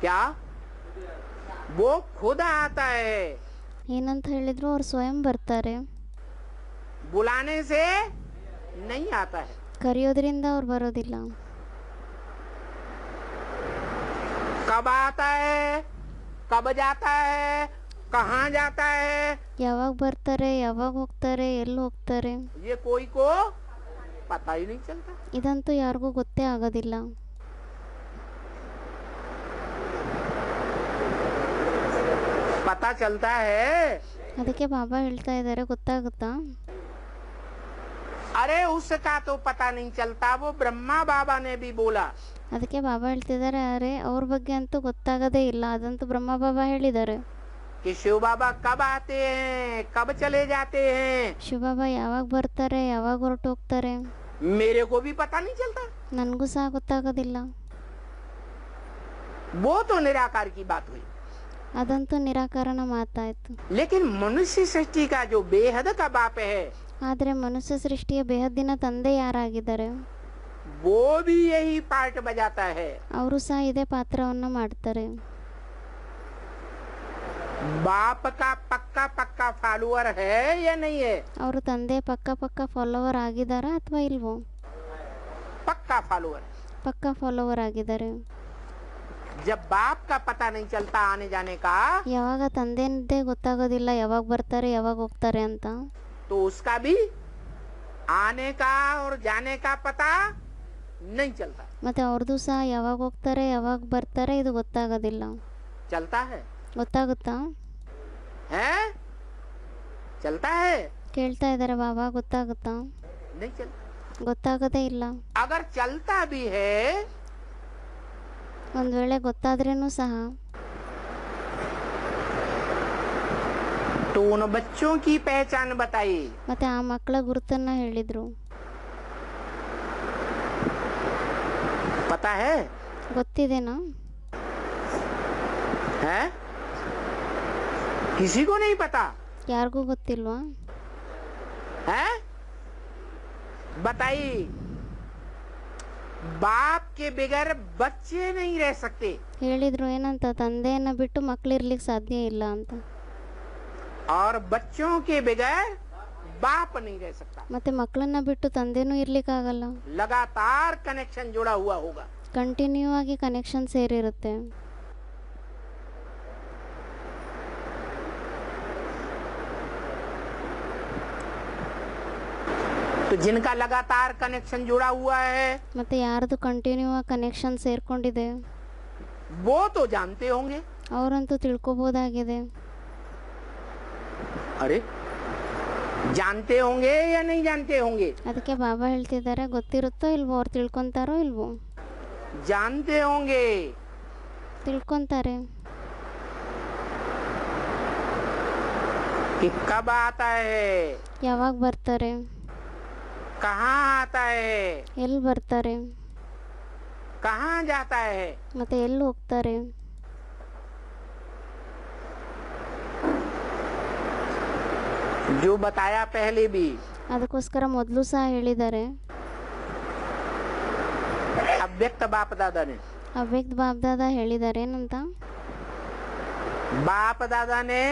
क्या वो खुद आता है, ಏನಂತ ಹೇಳಿದ್ರು ಅವ್ರು ಸ್ವಯಂ ಬರ್ತಾರೆ, बुलाने से नहीं आता है। ಕರೆಯೋದ್ರಿಂದ ಅವ್ರು ಬರೋದಿಲ್ಲ. कब आता है, कब जाता है, कहाँ जाता है, ಯಾವಾಗ ಬರ್ತಾರೆ, ಯಾವಾಗ ಹೋಗ್ತಾರೆ, ಎಲ್ಲಿ ಹೋಗ್ತಾರೆ, ये कोई को पता ही नहीं चलता। ಇದಂತೂ ಯಾರಿಗೂ ಗೊತ್ತೇ ಆಗೋದಿಲ್ಲ. पता चलता है, ಅದಕ್ಕೆ ಬಾಬಾ ಹೇಳ್ತಾ ಇದ್ದಾರೆ, ಗೊತ್ತಾಗುತ್ತಾ? अरे उसका तो पता नहीं चलता, वो ब्रह्मा बाबा ने भी बोला। ಅದಕ್ಕೆ ಬಾಬಾ ಹೇಳ್ತಿದ್ದಾರೆ, ಅರೆ ಅವ್ರ ಬಗ್ಗೆ ಅಂತೂ ಗೊತ್ತಾಗೋದೇ ಇಲ್ಲ, ಅದಂತೂ ಬ್ರಹ್ಮ ಬಾಬಾ ಹೇಳಿದ್ದಾರೆ. कि शिव बाबा कब आते हैं, कब चले जाते हैं, ಶಿವಬಾಬಾ ಯಾವಾಗ ಬರ್ತಾರೆ, ಯಾವಾಗ ಹೊರಟು ಹೋಗ್ತಾರೆ, मेरे को भी पता नहीं चलता। ನನಗೂ ಸಹ ಗೊತ್ತಾಗೋದಿಲ್ಲ. वो तो निराकार की बात हुई, ಅದಂತೂ ನಿರಾಕರಣ ಮಾತಾಯ್ತು. लेकिन मनुष्य सृष्टि का जो बेहद का बाप है, ಆದರೆ ಮನುಷ್ಯ ಸೃಷ್ಟಿಯ ಬೇಹದ್ದಿನ ತಂದೆ ಯಾರಾಗಿದ್ದಾರೆ, वो भी यही पार्ट बजाता है। ಅವರು ಸಹ ಇದೇ ಪಾತ್ರವನ್ನ ಮಾಡ್ತಾರೆ. बाप का पक्का पक्का फॉलोअर है या नहीं है? ಅವರು ತಂದೆ ಪಕ್ಕ ಫಾಲೋವರ್ ಆಗಿದ್ದಾರಾ ಅಥವಾ ಇಲ್ವೋ? पक्का फॉलोअर। ಪಕ್ಕ ಫಾಲೋವರ್ ಆಗಿದ್ದಾರೆ. जब बाप का पता नहीं चलता आने जाने का, ಯಾವಾಗ ತಂದೆಂದೇ ಗೊತ್ತಾಗೋದಿಲ್ಲ ಯಾವಾಗ ಬರ್ತಾರೆ ಯಾವಾಗ ಹೋಗ್ತಾರೆ ಅಂತ, तो उसका भी आने का और जाने का पता नहीं चलता। ಮತ್ತೆ ಅವ್ರದ್ದು ಸಹ ಯಾವಾಗ ಹೋಗ್ತಾರೆ ಯಾವಾಗ ಬರ್ತಾರೆ ಇದು ಗೊತ್ತಾಗೋದಿಲ್ಲ. चलता है, ಗೊತ್ತಾಗುತ್ತಾ? है चलता है, ಕೇಳ್ತಾ ಇದ್ದಾರೆ ಬಾಬಾ, ಗೊತ್ತಾಗುತ್ತಾ? नहीं चलता। ಗೊತ್ತಾಗೋದೇ ಇಲ್ಲ. अगर चलता भी है ಒಂದು ವೇಳೆ ಗೊತ್ತಾದ್ರೇನು ಸಹ तो उन बच्चों की पहचान बताई। ಮತ್ತೆ ಆ ಮಕ್ಕಳ ಗುರುತನ್ನ ಹೇಳಿದ್ರು. पता है? ಗೊತ್ತಿದೆನಾ? है किसी को नहीं पता ಯಾರಿಗೂ ಗೊತ್ತಿಲ್ವಾ? है? बताइए, बाप के बगैर बच्चे नहीं रह सकते, ಹೇಳಿದ್ರು ಏನಂತ, ತಂದೆಯನ್ನ ಬಿಟ್ಟು ಮಕ್ಳು ಇರ್ಲಿಕ್ಕೆ ಸಾಧ್ಯ ಇಲ್ಲ ಅಂತ. और बच्चों के बगैर बाप नहीं रह सकता। ಮತ್ತೆ ಮಕ್ಕಳನ್ನ ಬಿಟ್ಟು ತಂದೆನೂ ಇರ್ಲಿಕ್ಕಾಗಲ್ಲ. लगातार कनेक्शन जुड़ा हुआ होगा। ಕಂಟಿನ್ಯೂ ಆಗಿ ಕನೆಕ್ಷನ್ ಸೇರಿರುತ್ತೆ. तो जिनका लगातार कनेक्शन जुड़ा हुआ है ಮತ್ತೆ ಯಾರ್ದು ಕಂಟಿನ್ಯೂ ಆಗಿ ಕನೆಕ್ಷನ್ ಸೇರ್ಕೊಂಡಿದೆ वो तो जानते होंगे। ಅವರಂತೂ ತಿಳ್ಕೊಬೋದಾಗಿದೆ. अरे जानते होंगे या नहीं जानते होंगे? ಅದಕ್ಕೆ ಬಾಬಾ ಹೇಳ್ತಿದ್ದಾರೆ, ಗೊತ್ತಿರುತ್ತೋ ಇಲ್ವೋ, ಅವ್ರು ತಿಳ್ಕೊಂತಾರೋ ಇಲ್ವೋ? जानते होंगे। ತಿಳ್ಕೊಂತಾರೆ. कि कब आता है, ಯಾವಾಗ ಬರ್ತಾರೆ, कहाँ आता है, ಎಲ್ಲಿ ಬರ್ತಾರೆ, कहाँ जाता है, ಮತ್ತೆ ಎಲ್ಲಿ ಹೋಗ್ತಾರೆ. जो बताया पहले भी। ಅದಕ್ಕೋಸ್ಕರ ಮೊದಲು ಸಹ ಹೇಳಿದ್ದಾರೆ, अव्यक्त बाप दादा ने, ಅವ್ಯಕ್ತ ಬಾಬ್ದಾದ ಹೇಳಿದ್ದಾರೆ ಏನಂತ, बाप दादा ने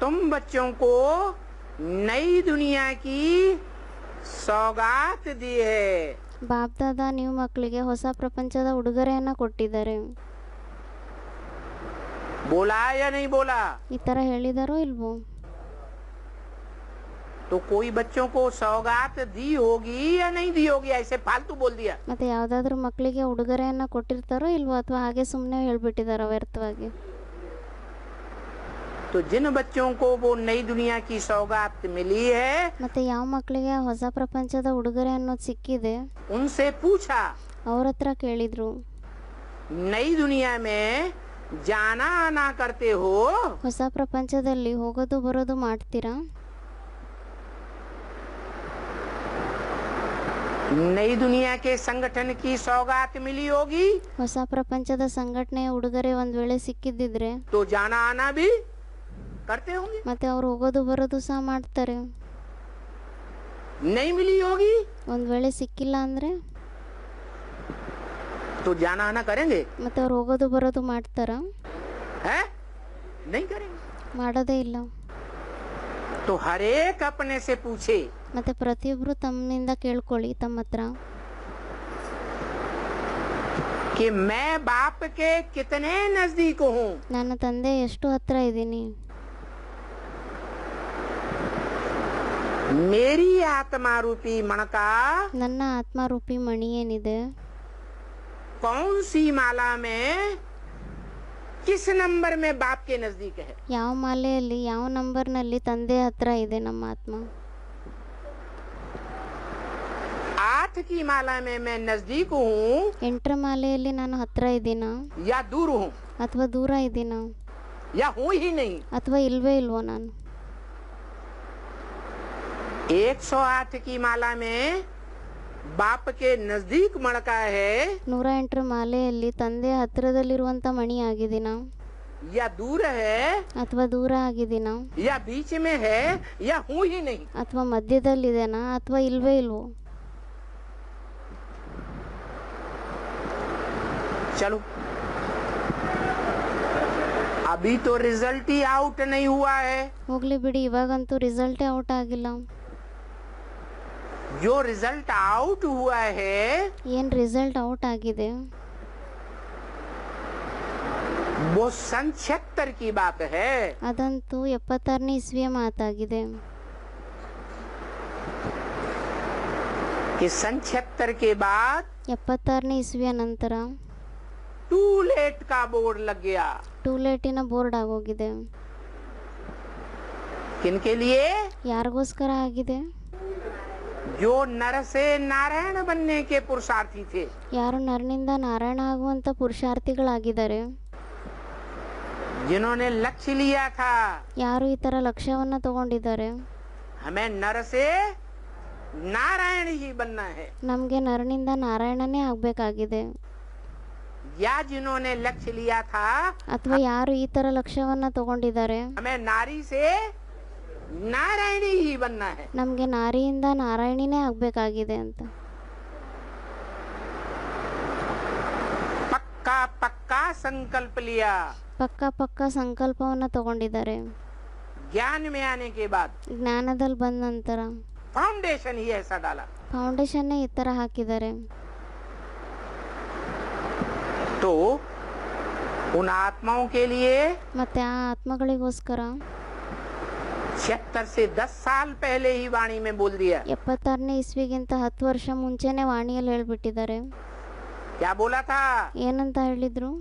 तुम बच्चों को नई दुनिया की सौगात दी है। ಬಾಬ್ದಾದ ನೀವು ಮಕ್ಕಳಿಗೆ ಹೊಸ ಪ್ರಪಂಚದ ಉಡುಗೊರೆಯನ್ನ ಕೊಟ್ಟಿದ್ದಾರೆ. बोला या नहीं बोला? ಈ ತರ ಹೇಳಿದಾರೋ ಇಲ್ವೋ? तो कोई बच्चों को सौगात दी होगी या नहीं दी होगी, ऐसे फालतू बोल दिया। ಮತ್ತೆ ಯಾವ್ದಾದ್ರು ಮಕ್ಕಳಿಗೆ ಉಡುಗೊರೆಯನ್ನ ಕೊಟ್ಟಿರ್ತಾರೋ ಇಲ್ವೋ, ಅಥವಾ ಹಾಗೆ ಸುಮ್ಮನೆ ಹೇಳ್ಬಿಟ್ಟಿದಾರೋ ವ್ಯರ್ಥವಾಗಿ? तो जिन बच्चों को वो नई दुनिया की सौगात मिली है, ಮತ್ತೆ ಯಾವ ಮಕ್ಕಳಿಗೆ ಹೊಸ ಪ್ರಪಂಚದ ಉಡುಗೊರೆ ಅನ್ನೋದು ಸಿಕ್ಕಿದೆ, उनसे पूछा, ಅವ್ರ ಹತ್ರ ಕೇಳಿದ್ರು, नई दुनिया में जाना आना करते हो? ಹೊಸ ಪ್ರಪಂಚದಲ್ಲಿ ಹೋಗೋದು ಬರೋದು ಮಾಡ್ತೀರಾ? नई दुनिया के संगठन की सौगात मिली होगी ಹೊಸ ಪ್ರಪಂಚದ ಸಂಘಟನೆಯ ಉಡುಗೊರೆ ಒಂದ್ ವೇಳೆ ಸಿಕ್ಕಿದ್ದಿದ್ರೆ तो जाना आना भी करते होंगे। ಮತ್ತೆ ಅವ್ರು ಹೋಗೋದು ಬರೋದು ಸಹ ಮಾಡ್ತಾರೆ. नहीं मिली होगी ಒಂದ್ ವೇಳೆ ಸಿಕ್ಕಿಲ್ಲ ಅಂದ್ರೆ तो जाना आना करेंगे? ಮತ್ತು ಅವ್ರು ಹೋಗೋದು ಬರೋದು ಮಾಡ್ತಾರಾ? है नहीं करेंगे। ಮಾಡೋದೇ ಇಲ್ಲ. तो हर एक अपने से पूछे ಮತ್ತೆ ಪ್ರತಿಯೊಬ್ಬರು ತಮ್ಮಿಂದ ಕೇಳ್ಕೊಳ್ಳಿ ತಮ್ಮ ಹತ್ರ, कि मैं बाप के कितने नजदीक हूँ। ನನ್ನ ತಂದೆ ಎಷ್ಟು ಹತ್ರ ಇದ್ದೀನಿ, मेरी आत्मा रूपी मणका ನನ್ನ ಆತ್ಮರೂಪಿ ಮಣಿ ಏನಿದೆ कौन सी माला में किस नंबर में बाप के नजदीक है। ಯಾವ ಮಾಲೆಯಲ್ಲಿ ಯಾವ ನಂಬರ್ನಲ್ಲಿ ತಂದೆ ಹತ್ರ ಇದೆ ನಮ್ಮ ಆತ್ಮ. 8 की माला में मैं नजदीक हूँ 8ರ ಮಾಲೆಯಲ್ಲಿ ನಾನು ಹತ್ರ ಇದ್ದೀನ या दूर हूँ ಅಥವಾ ದೂರ ಇದ್ದೀನ या हूँ ही नहीं। ಅಥವಾ ಇಲ್ವೇ ಇಲ್ವೋ ನಾನು. 108 की माला में बाप के नजदीक मणका है 108ರ ಮಾಲೆಯಲ್ಲಿ ತಂದೆ ಹತ್ರದಲ್ಲಿರುವಂತ ಮಣಿ ಆಗಿದ್ದೀನ या दूर है ಅಥವಾ ದೂರ ಆಗಿದ್ದೀನ या बीच में है या हूँ ही नहीं। ಅಥವಾ ಮಧ್ಯದಲ್ಲಿದೆನಾ ಅಥವಾ ಇಲ್ವೇ ಇಲ್ವೋ. चलो अभी तो रिजल्ट ही आउट नहीं हुआ है। ಹೋಗ್ಲಿ ಬಿಡಿ, ಇವಾಗಂತೂ ರಿಸಲ್ಟೇ ಔಟ್ ಆಗಿಲ್ಲ. जो रिजल्ट आउट हुआ है ಏನ್ ರಿಸಲ್ಟ್ ಔಟ್ ಆಗಿದೆ वो सन 76 की बात है। ಅದಂತೂ 76ನೇ ಇಸ್ವಿಯ ಮಾತಾಗಿದೆ. कि सन 76 के बाद 76ನೇ ಇಸ್ವಿಯ ನಂತರ टू लेट का बोर्ड लग गया। ಟೂಲೇಟಿನ ಬೋರ್ಡ್ ಆಗೋಗಿದೆ. किनके लिए? ಯಾರಿಗೋಸ್ಕರ ಆಗಿದೆ? जो नर से नारायण बनने के पुरुषार्थी थे। ಯಾರು ನರನಿಂದ ನಾರಾಯಣ ಆಗುವಂತ ಪುರುಷಾರ್ಥಿಗಳಾಗಿದ್ದಾರೆ, जिन्होंने लक्ष्य लिया था ಯಾರು ಈ ತರ ಲಕ್ಷ್ಯವನ್ನ ತಗೊಂಡಿದ್ದಾರೆ, हमें नर से नारायण ही बनना है, ನಮ್ಗೆ ನರನಿಂದ ನಾರಾಯಣನೇ ಆಗ್ಬೇಕಾಗಿದೆ. या जिन्होंने लक्ष्य लिया था ಅಥವಾ ಯಾರು ಈ ತರ ಲಕ್ಷ್ಯವನ್ನ ತಗೊಂಡಿದ್ದಾರೆ, हमें नारी से नारायणी ही बनना है। ನಮ್ಗೆ ನಾರಿಯಿಂದ ನಾರಾಯಣಿನೇ ಆಗ್ಬೇಕಾಗಿದೆ ಅಂತ पक्का पक्का संकल्प लिया। ಪಕ್ಕ ಸಂಕಲ್ಪವನ್ನ ತಗೊಂಡಿದ್ದಾರೆ. ज्ञान में आने के बाद ಜ್ಞಾನದಲ್ಲಿ ಬಂದ ನಂತರ फाउंडेशन ही ऐसा डाला। ಫೌಂಡೇಶನ್ನೇ ಈ ತರ ಹಾಕಿದ್ದಾರೆ. तो उन आत्माओं के लिए ಮತ್ತೆ ಆ ಆತ್ಮಗಳಿಗೋಸ್ಕರ 76 से 10 साल पहले ही वाणी में बोल दिया। 76ನೇ ಇಸ್ವಿಗಿಂತ 10 ವರ್ಷ ಮುಂಚೆನೆ ವಾಣಿಯಲ್ಲಿ ಹೇಳ್ಬಿಟ್ಟಿದ್ದಾರೆ. क्या बोला था? ಏನಂತ ಹೇಳಿದ್ರು?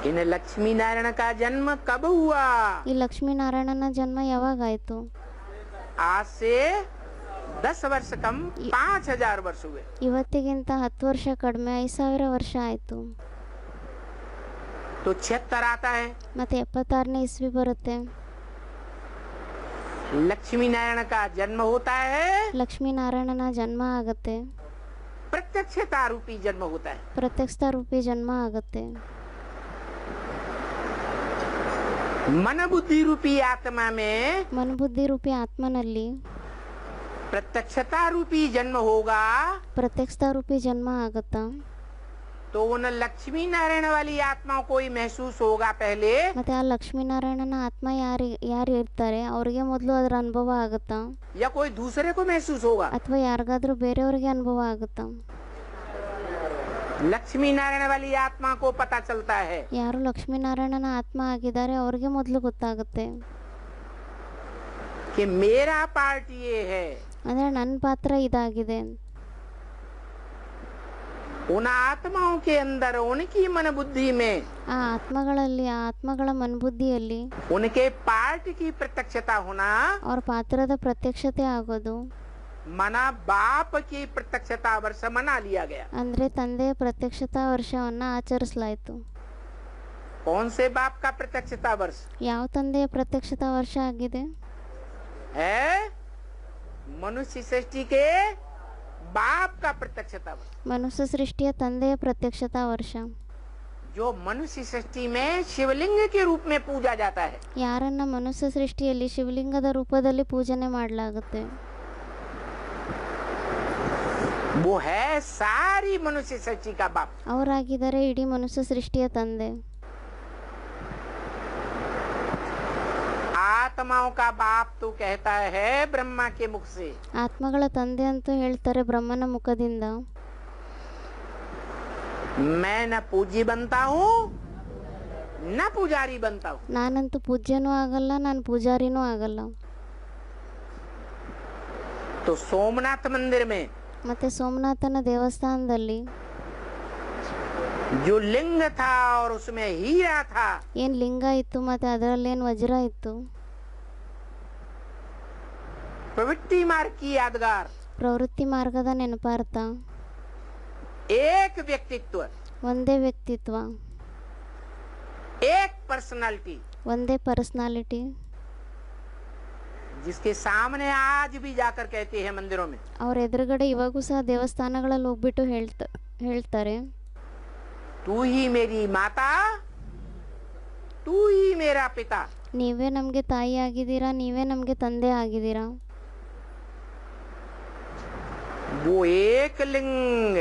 इन लक्ष्मी नारायण का जन्म कब हुआ? ಈ ಲಕ್ಷ್ಮೀನಾರಾಯಣನ ಜನ್ಮ ಯಾವಾಗಾಯ್ತು? आज से 10 वर्ष कम 5000 वर्ष हुए। ಇವತ್ತಿಗಿಂತ 10 ವರ್ಷ ಕಡಿಮೆ 5000 ವರ್ಷ ಆಯ್ತು. तो 76 आता है, ಮತ್ತೆ 76ನೇ ಇಸ್ವಿ ಬರುತ್ತೆ. लक्ष्मी नारायण का जन्म होता है, ಲಕ್ಷ್ಮೀನಾರಾಯಣನ ಜನ್ಮ ಆಗತ್ತೆ, प्रत्यक्षता रूपी जन्म होता है। ಪ್ರತ್ಯಕ್ಷ ರೂಪಿ ಜನ್ಮ ಆಗತ್ತೆ. मन बुद्धि रूपी आत्मा में ಮನಬುದ್ಧಿ ರೂಪಿ ಆತ್ಮನಲ್ಲಿ प्रत्यक्षता रूपी जन्म होगा। ಪ್ರತ್ಯಕ್ಷ ರೂಪಿ ಜನ್ಮ ಆಗತ್ತಾ? तो उन लक्ष्मी नारायण वाली आत्माओं को ही महसूस होगा पहले, ಮತ್ತೆ ಆ ಲಕ್ಷ್ಮೀನಾರಾಯಣನ ಆತ್ಮ ಯಾರು ಇರ್ತಾರೆ ಅವ್ರಿಗೆ ಮೊದಲು ಅದರ ಅನುಭವ ಆಗುತ್ತಾ, या कोई दूसरे को महसूस होगा? ಅಥವಾ ಯಾರಿಗಾದ್ರೂ ಬೇರೆಯವ್ರಿಗೆ ಅನುಭವ ಆಗುತ್ತಾ? लक्ष्मी नारायण वाली आत्मा को पता चलता है ಯಾರು ಲಕ್ಷ್ಮೀನಾರಾಯಣನ ಆತ್ಮ ಆಗಿದ್ದಾರೆ ಅವ್ರಿಗೆ ಮೊದಲು ಗೊತ್ತಾಗುತ್ತೆ. कि मेरा पार्ट ये है। ಅಂದ್ರೆ ನನ್ನ ಪಾತ್ರ ಇದಾಗಿದೆ. उन आत्माओं के अंदर उनकी मन बुद्धि में ಆ ಆತ್ಮಗಳಲ್ಲಿ ಆ ಆತ್ಮಗಳ ಮನಬುದ್ಧಿಯಲ್ಲಿ उनके पार्ट की प्रत्यक्षता होना, ಅವ್ರ ಪಾತ್ರದ ಪ್ರತ್ಯಕ್ಷತೆ ಆಗೋದು, मना बाप की प्रत्यक्षता वर्ष मना लिया गया। ಅಂದ್ರೆ ತಂದೆಯ ಪ್ರತ್ಯಕ್ಷತಾ ವರ್ಷವನ್ನ ಆಚರಿಸಲಾಯಿತು. कौन से बाप का प्रत्यक्षता वर्ष ಯಾವ ತಂದೆಯ ಪ್ರತ್ಯಕ್ಷತಾ ವರ್ಷ ಆಗಿದೆ? है? मनुष्य सृष्टि के बाप का प्रत्यक्षता वर्ष। ಮನುಷ್ಯ ಸೃಷ್ಟಿಯ ತಂದೆಯ ಪ್ರತ್ಯಕ್ಷತಾ ವರ್ಷ. जो मनुष्य सृष्टि में शिवलिंग के रूप में पूजा जाता है। ಯಾರನ್ನ ಮನುಷ್ಯ ಸೃಷ್ಟಿಯಲ್ಲಿ ಶಿವಲಿಂಗದ ರೂಪದಲ್ಲಿ ಪೂಜನೆ ಮಾಡಲಾಗುತ್ತೆ. वो है सारी मनुष्य सृष्टि का बाप। ಅವರಾಗಿದ್ದಾರೆ ಇಡೀ ಮನುಷ್ಯ ಸೃಷ್ಟಿಯ ತಂದೆ. आत्माओं का बाप तो कहता है ब्रह्मा के मुख से। ಆತ್ಮಗಳ ತಂದೆ ಅಂತ ಹೇಳ್ತಾರೆ ಬ್ರಹ್ಮನ ಮುಖದಿಂದ. मैं न पूज्य बनता हूँ न पुजारी बनता हूँ। ನಾನಂತೂ ಪೂಜ್ಯನೂ ಆಗಲ್ಲ, ನಾನು ಪೂಜಾರಿನೂ ಆಗಲ್ಲ. तो सोमनाथ मंदिर में ಮತ್ತೆ ಸೋಮನಾಥನ ದೇವಸ್ಥಾನದಲ್ಲಿ जो लिंग था और उसमें हीरा था, ಏನ್ ಲಿಂಗ ಇತ್ತು ಮತ್ತೆ ಅದರಲ್ಲೇನ್ ವಜ್ರ ಇತ್ತು. प्रवृत्ति मार्ग की यादगार, ಪ್ರವೃತ್ತಿ ಮಾರ್ಗದ ನೆನಪಾರ್ಥ, एक व्यक्तित्व, ಒಂದೇ ವ್ಯಕ್ತಿತ್ವ, एक पर्सनालिटी, ಒಂದೇ ಪರ್ಸನಾಲಿಟಿ, जिसके सामने आज भी जाकर कहते हैं मंदिरों में, ಅವ್ರ ಎದುರುಗಡೆ ಇವಾಗೂ ಸಹ ದೇವಸ್ಥಾನಗಳಲ್ಲಿ ಹೋಗ್ಬಿಟ್ಟು ಹೇಳ್ತಾರೆ, तू ही मेरी माता, तू ही मेरा पिता। ನೀವೇ ನಮಗೆ ತಾಯಿ ಆಗಿದ್ದೀರಾ, ನೀವೇ ನಮಗೆ ತಂದೆ ಆಗಿದ್ದೀರಾ. वो एक लिंग,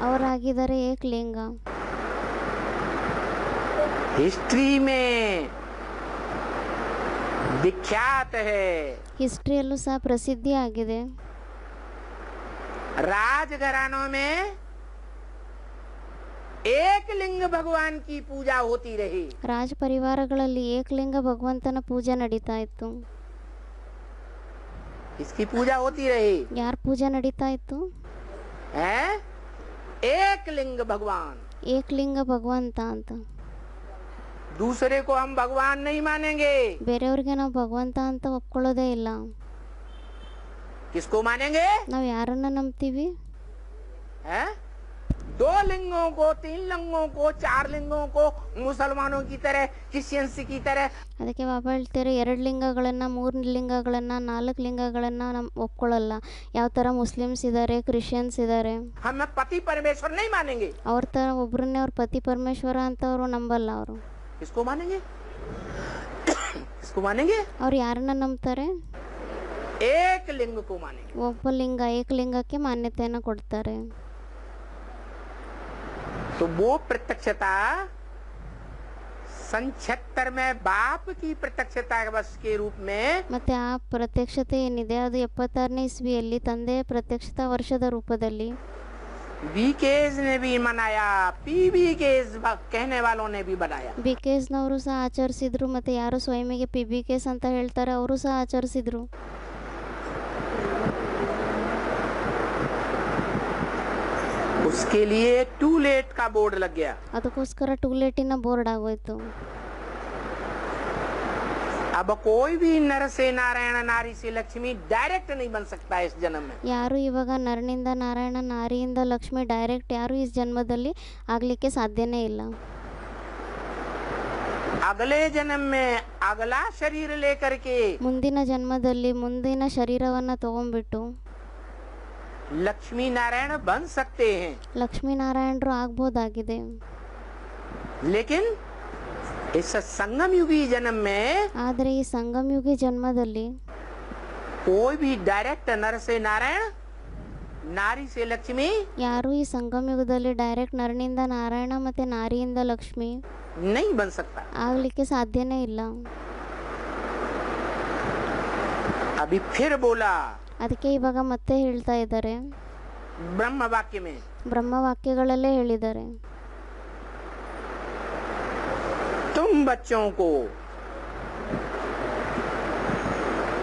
ಅವರಾಗಿದ್ದಾರೆ ಏಕಲಿಂಗ. हिस्ट्री में विख्यात है, ಹಿಸ್ಟ್ರಿಯಲ್ಲೂ ಸಹ ಪ್ರಸಿದ್ಧಿ ಆಗಿದೆ. राजघरानों में एक लिंग भगवान की पूजा होती रही। ರಾಜ ಪರಿವಾರಗಳಲ್ಲಿ ಏಕಲಿಂಗ ಭಗವಂತನ ಪೂಜೆ ನಡೀತಾ ಇತ್ತು. इसकी पूजा होती रही ಯಾರ ಪೂಜೆ ನಡೀತಾ ಇತ್ತು? है एक लिंग भगवान। ಏಕಲಿಂಗ ಭಗವಂತ ಅಂತ. दूसरे को हम भगवान नहीं मानेंगे। ಬೇರೆಯವ್ರಿಗೆ ನಾವು ಭಗವಂತ ಅಂತ ಒಪ್ಕೊಳ್ಳೋದೇ ಇಲ್ಲ. किसको मानेंगे? ನಾವು ಯಾರನ್ನ ನಂಬ್ತೀವಿ? है दो लिंगों को, तीन लिंगों को, चार लिंगों को, मुसलमानों की तरह, क्रिश्चियंस की तरह। ಅದಕ್ಕೆ ಬಾಬಾ ಹೇಳ್ತಾರೆ, 2 ಲಿಂಗಗಳನ್ನ, 3 ಲಿಂಗಗಳನ್ನ, 4 ಲಿಂಗಗಳನ್ನ ಒಪ್ಕೊಳ್ಳಲ್ಲ. ಯಾವ ತರ ಮುಸ್ಲಿಮ್ಸ್ ಇದ್ದಾರೆ, ಕ್ರಿಶ್ಚಿಯನ್ಸ್ ಇದ್ದಾರೆ. हम पति परमेश्वर नहीं मानेंगे। ಅವ್ರ ತರ ಒಬ್ರನ್ನೇ ಅವ್ರ ಪತಿ ಪರಮೇಶ್ವರ ಅಂತ ಅವರು ನಂಬಲ್ಲ. ಅವರು किसको मानेंगे? किसको मानेंगे? ಅವ್ರು ಯಾರನ್ನ ನಂಬ್ತಾರೆ? एक लिंग को मानेंगे। ಒಬ್ಬ ಲಿಂಗ, ಏಕಲಿಂಗಕ್ಕೆ ಮಾನ್ಯತೆಯನ್ನು ಕೊಡ್ತಾರೆ. तो वो प्रत्यक्षता सन 76 में बाप की प्रत्यक्षता बस के रूप में, ಮತ್ತೆ ಆ ಪ್ರತ್ಯಕ್ಷತೆ ಏನಿದೆ ಅದು 76ನೇ ಇಸ್ವಿಯಲ್ಲಿ ತಂದೆಯ ಪ್ರತ್ಯಕ್ಷತಾ ವರ್ಷದ ರೂಪದಲ್ಲಿ बीकेज ने भी मनाया, पीबीकेज कहने वालों ने भी बनाया। ಬಿಕೆಎಸ್ನವರು ಸಹ ಆಚರಿಸಿದ್ರು. ಮತ್ತೆ ಯಾರು ಸ್ವಯಂಗೆ PBKS ಅಂತ ಹೇಳ್ತಾರೆ ಅವರು ಸಹ ಆಚರಿಸಿದ್ರು. उसके लिए टू लेट का बोर्ड लग गया। ಅದಕ್ಕೋಸ್ಕರ ಟೂಲೆಟಿನ ಬೋರ್ಡ್ ಆಗೋಯ್ತು. अब कोई भी नर से नारायण, नारी से लक्ष्मी डायरेक्ट नहीं बन सकता इस जन्म में। ಯಾರು ಇವಾಗ ನರನಿಂದ ನಾರಾಯಣ, ನಾರಿಯಿಂದ ಲಕ್ಷ್ಮಿ ಡೈರೆಕ್ಟ್ ಯಾರು ಈ ಜನ್ಮದಲ್ಲಿ ಆಗ್ಲಿಕ್ಕೆ ಸಾಧ್ಯನೇ ಇಲ್ಲ. अगले जन्म में अगला शरीर लेकर के ಮುಂದಿನ ಜನ್ಮದಲ್ಲಿ ಮುಂದಿನ ಶರೀರವನ್ನ ತಗೊಂಡ್ಬಿಟ್ಟು लक्ष्मी नारायण बन सकते हैं, ಲಕ್ಷ್ಮೀ ನಾರಾಯಣರು ಆಗ್ಬೋದಾಗಿದೆ. लेकिन इस संगम युगी जन्म में ಆದರೆ ಈ ಸಂಗಮಯುಗಿ ಜನ್ಮದಲ್ಲಿ कोई भी डायरेक्ट नर से नारायण, नारी से लक्ष्मी ಯಾರು ಈ ಸಂಗಮಯುಗದಲ್ಲಿ ಡೈರೆಕ್ಟ್ ನರನಿಂದ ನಾರಾಯಣ ಮತ್ತೆ ನಾರಿಯಿಂದ ಲಕ್ಷ್ಮಿ नहीं बन सकता। ಆಗ್ಲಿಕ್ಕೆ ಸಾಧ್ಯನೇ ಇಲ್ಲ. अभी फिर बोला ಅದಕ್ಕೆ ಇವಾಗ ಮತ್ತೆ ಹೇಳ್ತಾ ಇದ್ದಾರೆ, ब्रह्म वाक्य में, ಬ್ರಹ್ಮವಾಕ್ಯಗಳಲ್ಲೇ ಹೇಳಿದ್ದಾರೆ, तुम बच्चों को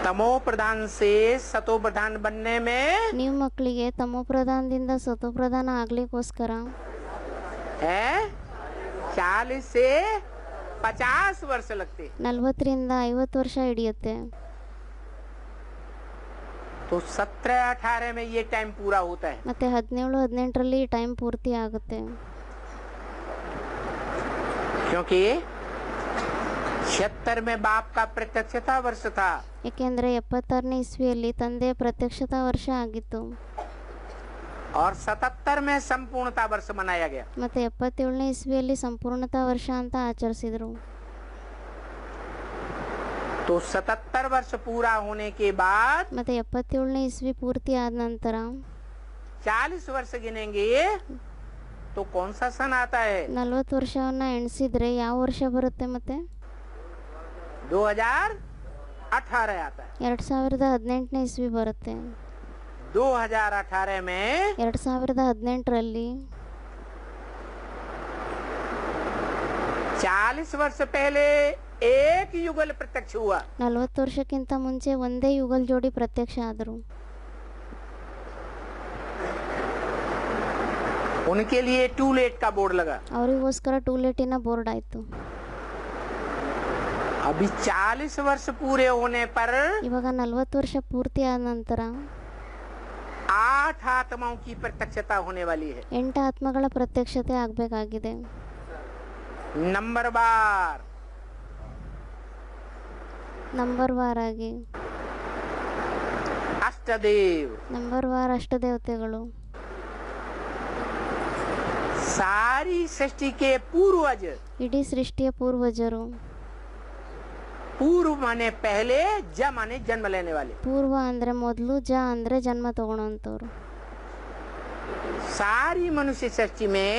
तमो प्रधान से सतो प्रधान बनने में ನೀವು ಮಕ್ಕಳಿಗೆ ತಮೋಪ್ರಧಾನದಿಂದ ಸತೋಪ್ರಧಾನ ಆಗ್ಲಿಕ್ಕೋಸ್ಕರ है 40 से 50 वर्ष लगते। 40ರಿಂದ 50 ವರ್ಷ ಹಿಡಿಯುತ್ತೆ. तो 17-18 में ये टाइम पूरा होता है। ಮತ್ತೆ 17-18ರಲ್ಲಿ ಈ ಟೈಮ್ ಪೂರ್ತಿ ಆಗುತ್ತೆ. क्योंकि 76 में बाप का प्रत्यक्षता वर्ष था, ಯಾಕೆಂದ್ರೆ 76ನೇ ಇಸ್ವಿಯಲ್ಲಿ ತಂದೆಯ ಪ್ರತ್ಯಕ್ಷತಾ ವರ್ಷ ಆಗಿತ್ತು. और 77 में संपूर्णता वर्ष मनाया गया। ಮತ್ತೆ 77ನೇ ಇಸ್ವಿಯಲ್ಲಿ ಸಂಪೂರ್ಣತಾ ವರ್ಷ ಅಂತ ಆಚರಿಸಿದ್ರು. तो 77 वर्ष पूरा होने के बाद ಮತ್ತೆ 77ನೇ ಇಸ್ವಿ ಪೂರ್ತಿ ಆದ ನಂತರ 40 वर्ष गिनेंगे तो कौन सा सन आता है? 40 ವರ್ಷವನ್ನ ಎಣಿಸಿದ್ರೆ ಯಾವ ವರ್ಷ ಬರುತ್ತೆ ಮತ್ತೆ? 2018 आता है। 2018ನೇ ಇಸ್ವಿ ಬರುತ್ತೆ। 2018 में 2018ರಲ್ಲಿ 40 वर्ष पहले एक युगल प्रत्यक्ष हुआ। 40 ವರ್ಷಕ್ಕಿಂತ ಮುಂಚೆ ಒಂದೇ ಯುಗಲ್ ಜೋಡಿ ಪ್ರತ್ಯಕ್ಷ ಆದರು। उनके लिए टूलेट का बोर्ड लगा। ಅವರಿಗೋಸ್ಕರ ಟೂಲೆಟಿನ ಬೋರ್ಡ್ ಆಯ್ತು। अभी 40 वर्ष पूरे होने पर ಇವಾಗ 40 ವರ್ಷ ಪೂರ್ತಿ ಆದ ನಂತರ 8 आत्माओं की प्रत्यक्षता होने वाली है। 8 ಆತ್ಮಗಳ ಪ್ರತ್ಯಕ್ಷತೆ ಆಗಬೇಕಾಗಿದೆ। नंबर ವಾರ್ ಆಗಿ अष्टदेव, ನಂಬರ್ ವಾರ್ ಅಷ್ಟದೇವತೆಗಳು, सारी सृष्टि के पूर्वज। ಇಡೀ ಸೃಷ್ಟಿಯ ಪೂರ್ವಜರು। पूर्व माने पहले, ज माने जन्म लेने वाले। ಪೂರ್ವ ಅಂದ್ರೆ ಮೊದಲು, ಜ ಅಂದ್ರೆ ಜನ್ಮ ತಗೊಳ್ಳೋಂಥವ್ರು। सारी मनुष्य सृष्टि में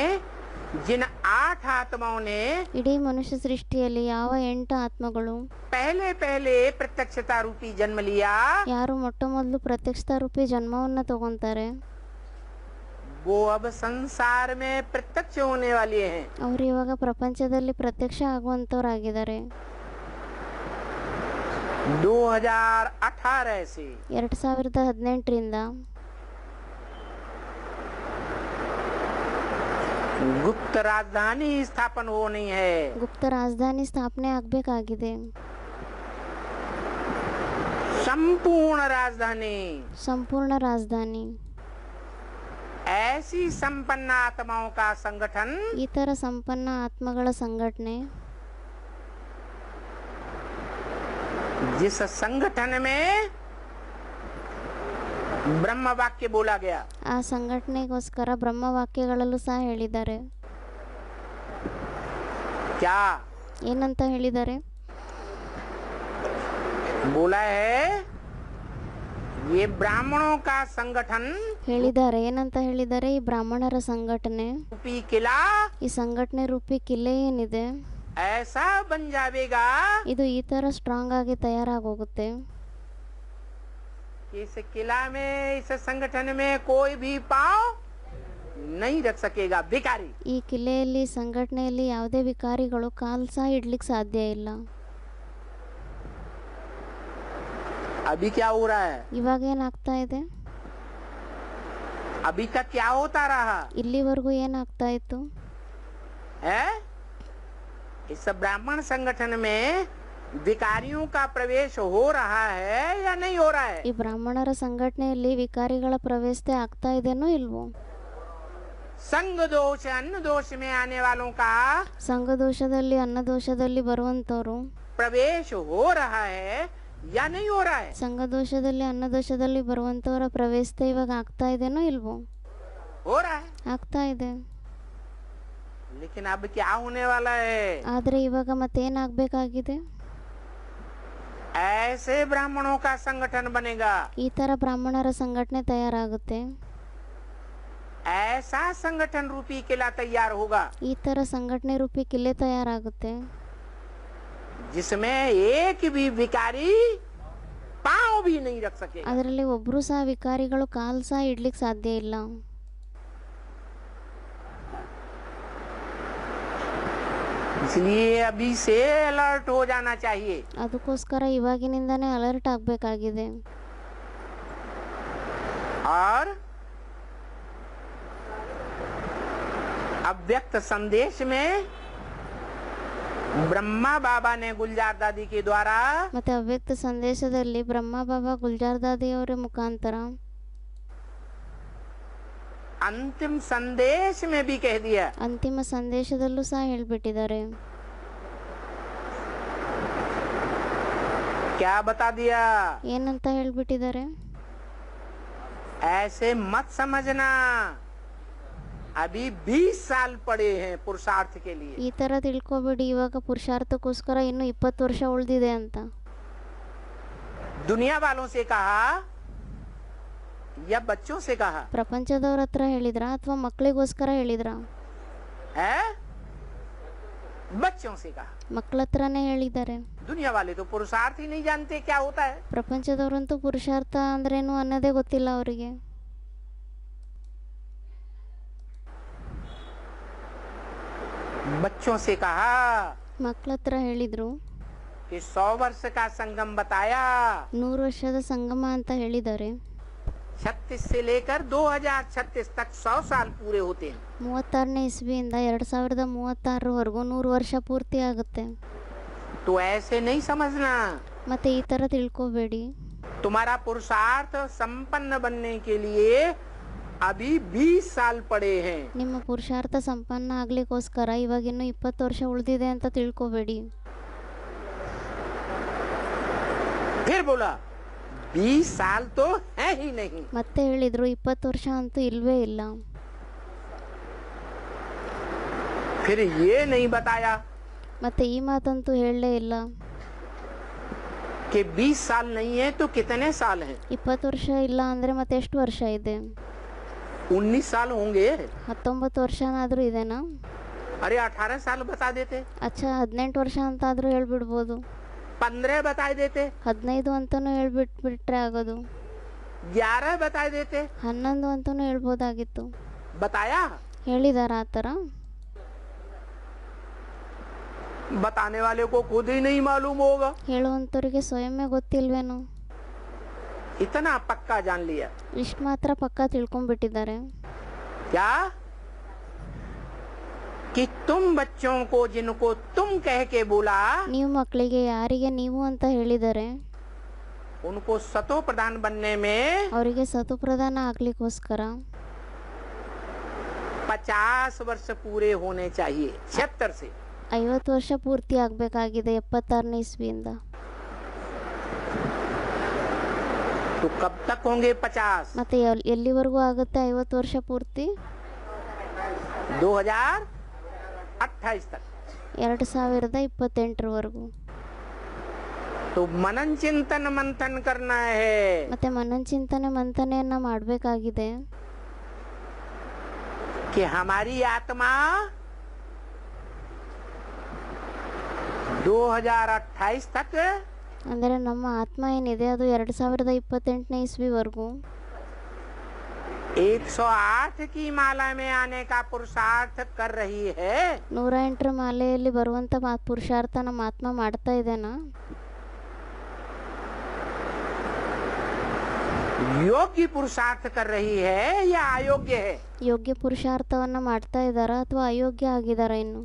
जिन 8 आत्माओं ने ಇಡೀ ಮನುಷ್ಯ ಸೃಷ್ಟಿಯಲ್ಲಿ ಯಾವ 8 ಆತ್ಮಗಳು पहले प्रत्यक्षता रूपी जन्म लिया, ಯಾರು ಮೊಟ್ಟ ಮೊದಲು ಪ್ರತ್ಯಕ್ಷತಾ ರೂಪಿ ಜನ್ಮವನ್ನ ತಗೊಂತಾರೆ, वो अब संसार में प्रत्यक्ष होने वाले हैं। ಅವರು ಇವಾಗ ಪ್ರಪಂಚದಲ್ಲಿ ಪ್ರತ್ಯಕ್ಷ ಆಗುವಂತವರಾಗಿದ್ದಾರೆ। 2018 से 2018ರಿಂದ गुप्त राजधानी स्थापन होनी है। ಗುಪ್ತ ರಾಜಧಾನಿ ಸ್ಥಾಪನೆ ಆಗಬೇಕಾಗಿದೆ। संपूर्ण राजधानी, ಸಂಪೂರ್ಣ ರಾಜಧಾನಿ, ऐसी संपन्न आत्माओं का संगठन, ಈ ತರ ಸಂಪನ್ನ ಆತ್ಮಗಳ ಸಂಘಟನೆ, जिस संगठन में ब्रह्म वाक्य बोला गया। ಆ ಸಂಘಟನೆಗೋಸ್ಕರ ಬ್ರಹ್ಮವಾಕ್ಯಗಳಲ್ಲೂ ಸಹ ಹೇಳಿದ್ದಾರೆ। क्या ಏನಂತ ಹೇಳಿದ್ದಾರೆ? बोला है? ये ब्राह्मणों का संगठन ಹೇಳಿದ್ದಾರೆ। ಏನಂತ ಹೇಳಿದ್ದಾರೆ? ಈ ಬ್ರಾಹ್ಮಣರ ಸಂಘಟನೆ, रूपी किला ಈ ಸಂಘಟನೆ ರೂಪಿ ಕಿಲೆ ಏನಿದೆ ऐसा बन जाएगा ಇದು ಈ ತರ ಸ್ಟ್ರಾಂಗ್ ಆಗಿ ತಯಾರಾಗೋಗುತ್ತೆ। इस किला में, इस संगठन में कोई भी पांव नहीं रख सकेगा भिखारी। ಈ ಕಿಲೆಯಲ್ಲಿ, ಸಂಘಟನೆಯಲ್ಲಿ ಯಾವುದೇ ವಿಕಾರಿಗಳು ಕಾಲ್ ಸಹ ಇಡ್ಲಿಕ್ಕೆ ಸಾಧ್ಯ ಇಲ್ಲ। अभी क्या हो रहा है? ಇವಾಗ ಏನಾಗ್ತಾ ಇದೆ? अभी तक क्या होता रहा ಇಲ್ಲಿವರೆಗೂ ಏನಾಗ್ತಾ ಇತ್ತು? है? इस ब्राह्मण संगठन में विकारियों का प्रवेश हो रहा है या नहीं हो रहा है? ಈ ಬ್ರಾಹ್ಮಣರ ಸಂಘಟನೆಯಲ್ಲಿ ವಿಕಾರಿಗಳ ಪ್ರವೇಶ ಆಗ್ತಾ ಇದೆನೋ ಇಲ್ವೋ? संग दोष, अन्न दोष में आने वालों का ಸಂಘ ದೋಷದಲ್ಲಿ, ಅನ್ನ ದೋಷದಲ್ಲಿ ಬರುವಂತವರು प्रवेश हो रहा है या नहीं हो रहा है? ಸಂಘ ದೋಷದಲ್ಲಿ, ಅನ್ನ ದೋಷದಲ್ಲಿ ಬರುವಂತವರ ಪ್ರವೇಶ ಇವಾಗ ಆಗ್ತಾ ಇದೆನೋ ಇಲ್ವೋ? हो रहा है। ಆಗ್ತಾ ಇದೆ। लेकिन अब क्या होने वाला है? ಆದ್ರೆ ಇವಾಗ ಮತ್ತೇನಾಗಬೇಕಾಗಿದೆ? ऐसे ब्राह्मणों का संगठन बनेगा, ಈ ತರ ಬ್ರಾಹ್ಮಣರ ಸಂಘಟನೆ ತಯಾರಾಗುತ್ತೆ। ऐसा संगठन रूपी किला तैयार होगा ಈ ತರ ಸಂಘಟನೆ ರೂಪಿ ಕಿಲೆ ತಯಾರಾಗುತ್ತೆ, जिसमें एक भी विकारी पांव भी नहीं रख सके। ಅದರಲ್ಲಿ ಒಬ್ರು ಸಹ ವಿಕಾರಿಗಳು ಕಾಲ್ ಸಹ ಇಡ್ಲಿಕ್ಕೆ ಸಾಧ್ಯ ಇಲ್ಲ। इसलिए अभी से अलर्ट हो जाना चाहिए। ಅದಕ್ಕೋಸ್ಕರ ಇವಾಗಿನಿಂದಾನೇ ಅಲರ್ಟ್ ಆಗಬೇಕಾಗಿದೆ। और अव्यक्त संदेश में ब्रह्मा बाबा ने गुलजार दादी के द्वारा ಮತ್ತೆ ಅವ್ಯಕ್ತ ಸಂದೇಶದಲ್ಲಿ ಬ್ರಹ್ಮ ಬಾಬಾ ಗುಲ್ಜಾರ್ ದಾದಿಯವರ ಮುಖಾಂತರ अंतिम संदेश में भी कह दिया। ಅಂತಿಮ ಸಂದೇಶದಲ್ಲೂ ಸಹ ಹೇಳ್ಬಿಟ್ಟಿದ್ದಾರೆ। क्या बता दिया? ಏನಂತ ಹೇಳ್ಬಿಟ್ಟಿದ್ದಾರೆ? ऐसे मत समझना, अभी 20 साल पड़े हैं पुरुषार्थ के लिए। ಈ ತರ ತಿಳ್ಕೊಬೇಡಿ, ಇವಾಗ ಪುರುಷಾರ್ಥಕ್ಕೋಸ್ಕರ ಇನ್ನು 20 ವರ್ಷ ಉಳಿದಿದೆ ಅಂತ। दुनिया वालों से कहा या बच्चों से कहा ಪ್ರಪಂಚದವ್ರ ಹತ್ರ ಹೇಳಿದ್ರಾ ಅಥವಾ ಮಕ್ಕಳಿಗೋಸ್ಕರ ಹೇಳಿದ್ರಾ? है? बच्चों से कहा। ಮಕ್ಕಳ ಹತ್ರನೇ ಹೇಳಿದ್ದಾರೆ. दुनिया वाले तो पुरुषार्थ ही नहीं जानते क्या होता है। ಪ್ರಪಂಚದವ್ರಂತೂ ಪುರುಷಾರ್ಥ ಅಂದ್ರೇನು ಅನ್ನೋದೇ ಗೊತ್ತಿಲ್ಲ ಅವರಿಗೆ. बच्चों से कहा ಮಕ್ಕಳ ಹತ್ರ ಹೇಳಿದ್ರು. कि 100 वर्ष का संगम बताया, 100 ವರ್ಷದ ಸಂಗಮ ಅಂತ ಹೇಳಿದ್ದಾರೆ. 36 से लेकर 2036 तक 100 साल पूरे होते हैं। 36ನೇ ಇಸ್ವಿಯಿಂದ 2036ವರೆಗೂ 100 ವರ್ಷ ಪೂರ್ತಿ ಆಗುತ್ತೆ. तो ऐसे नहीं समझना, ಮತ್ತೆ ಈ ತರ ತಿಳ್ಕೊಬೇಡಿ. तुम्हारा पुरुषार्थ संपन्न बनने के लिए अभी 20 साल पड़े हैं। ನಿಮ್ಮ ಪುರುಷಾರ್ಥ ಸಂಪನ್ನ ಆಗ್ಲಿಕ್ಕೋಸ್ಕರ ಇವಾಗಿನ್ನು 20 ವರ್ಷ ಉಳಿದಿದೆ ಅಂತ ತಿಳ್ಕೊಬೇಡಿ. फिर बोला 20 साल तो है ही नहीं। ಮತ್ತೆ ಹೇಳಿದ್ರು 20 ವರ್ಷ ಅಂತೂ ಇಲ್ವೇ ಇಲ್ಲ. फिर ये नहीं बताया ಮತ್ತೆ ಈ ಮಾತಂತೂ ಹೇಳಲೇ ಇಲ್ಲ. कि 20 साल नहीं है तो कितने साल हैं? 20 ವರ್ಷ ಇಲ್ಲ ಅಂದ್ರೆ ಮತ್ತೆ ಎಷ್ಟು ವರ್ಷ ಇದೆ? 19 साल होंगे। 19 ವರ್ಷನಾದ್ರೂ ಇದೆನಾ? अरे 18 साल बता देते, ಅಚ್ಚಾ 18 ವರ್ಷ ಅಂತಾದ್ರೂ ಹೇಳ್ಬಿಡ್ಬೋದು. 15 बता देते, 15 ಅಂತಾನು ಹೇಳ್ಬಿಟ್ರೆ ಆಗೋದು. 11 बता देते, 11 ಅಂತಾನು ಹೇಳ್ಬೋದಾಗಿತ್ತು. बताया? ಹೇಳಿದಾರ ಆ ಥರ? बताने वाले को खुद ही नहीं मालूम होगा। ಹೇಳುವಂತವ್ರಿಗೆ ಸ್ವಯಂವೇ ಗೊತ್ತಿಲ್ವೇನೋ? इतना पक्का जान लिया ಇಷ್ಟು ಮಾತ್ರ ಪಕ್ಕಾ ತಿಳ್ಕೊಂಡ್ಬಿಟ್ಟಿದ್ದಾರೆ. क्या? कि तुम बच्चों को जिनको तुम कह के बोला, ನೀವು ಮಕ್ಕಳಿಗೆ ಯಾರಿಗೆ ನೀವು ಅಂತ ಹೇಳಿದರೆ उनको सतो प्रधान बनने में ಅವರಿಗೆ ಸತುಪ್ರಧಾನ ಆಗ್ಲಿಕ್ಕೋಸ್ಕರ 50 वर्ष पूरे होने चाहिए 76 से। 50 ವರ್ಷ ಪೂರ್ತಿ ಆಗಬೇಕಾಗಿದೆ 76ನೇ ಇಸ್ವಿಯಿಂದ. तो कब तक होंगे 50? ಮತ್ತೆ ಎಲ್ಲಿವರೆಗೂ ಆಗುತ್ತೆ 50 ವರ್ಷ ಪೂರ್ತಿ? 2028 तक। 2028ರವರೆಗೂ. तो मनन चिंतन मंथन करना है। ಮತ್ತೆ ಮನನ ಚಿಂತನೆ ಮಂಥನೆಯನ್ನ ಮಾಡಬೇಕಾಗಿದೆ. कि हमारी आत्मा 2028 तक ಅಂದರೆ ನಮ್ಮ ಆತ್ಮ ಏನಿದೆ ಅದು 2028ನೇ ಇಸ್ವಿವರೆಗೂ 108 की माला में आने का पुरुषार्थ कर रही है। 108ರ ಮಾಲೆಯಲ್ಲಿ ಬರುವಂತ ಪುರುಷಾರ್ಥ ನಮ್ಮ ಆತ್ಮ ಮಾಡ್ತಾ ಇದೆನಾ? योग्य पुरुषार्थ कर रही है या अयोग्य है? ಯೋಗ್ಯ ಪುರುಷಾರ್ಥವನ್ನ ಮಾಡ್ತಾ ಇದ್ದಾರಾ ಅಥವಾ ಅಯೋಗ್ಯ ಆಗಿದಾರಾ ಇನ್ನು?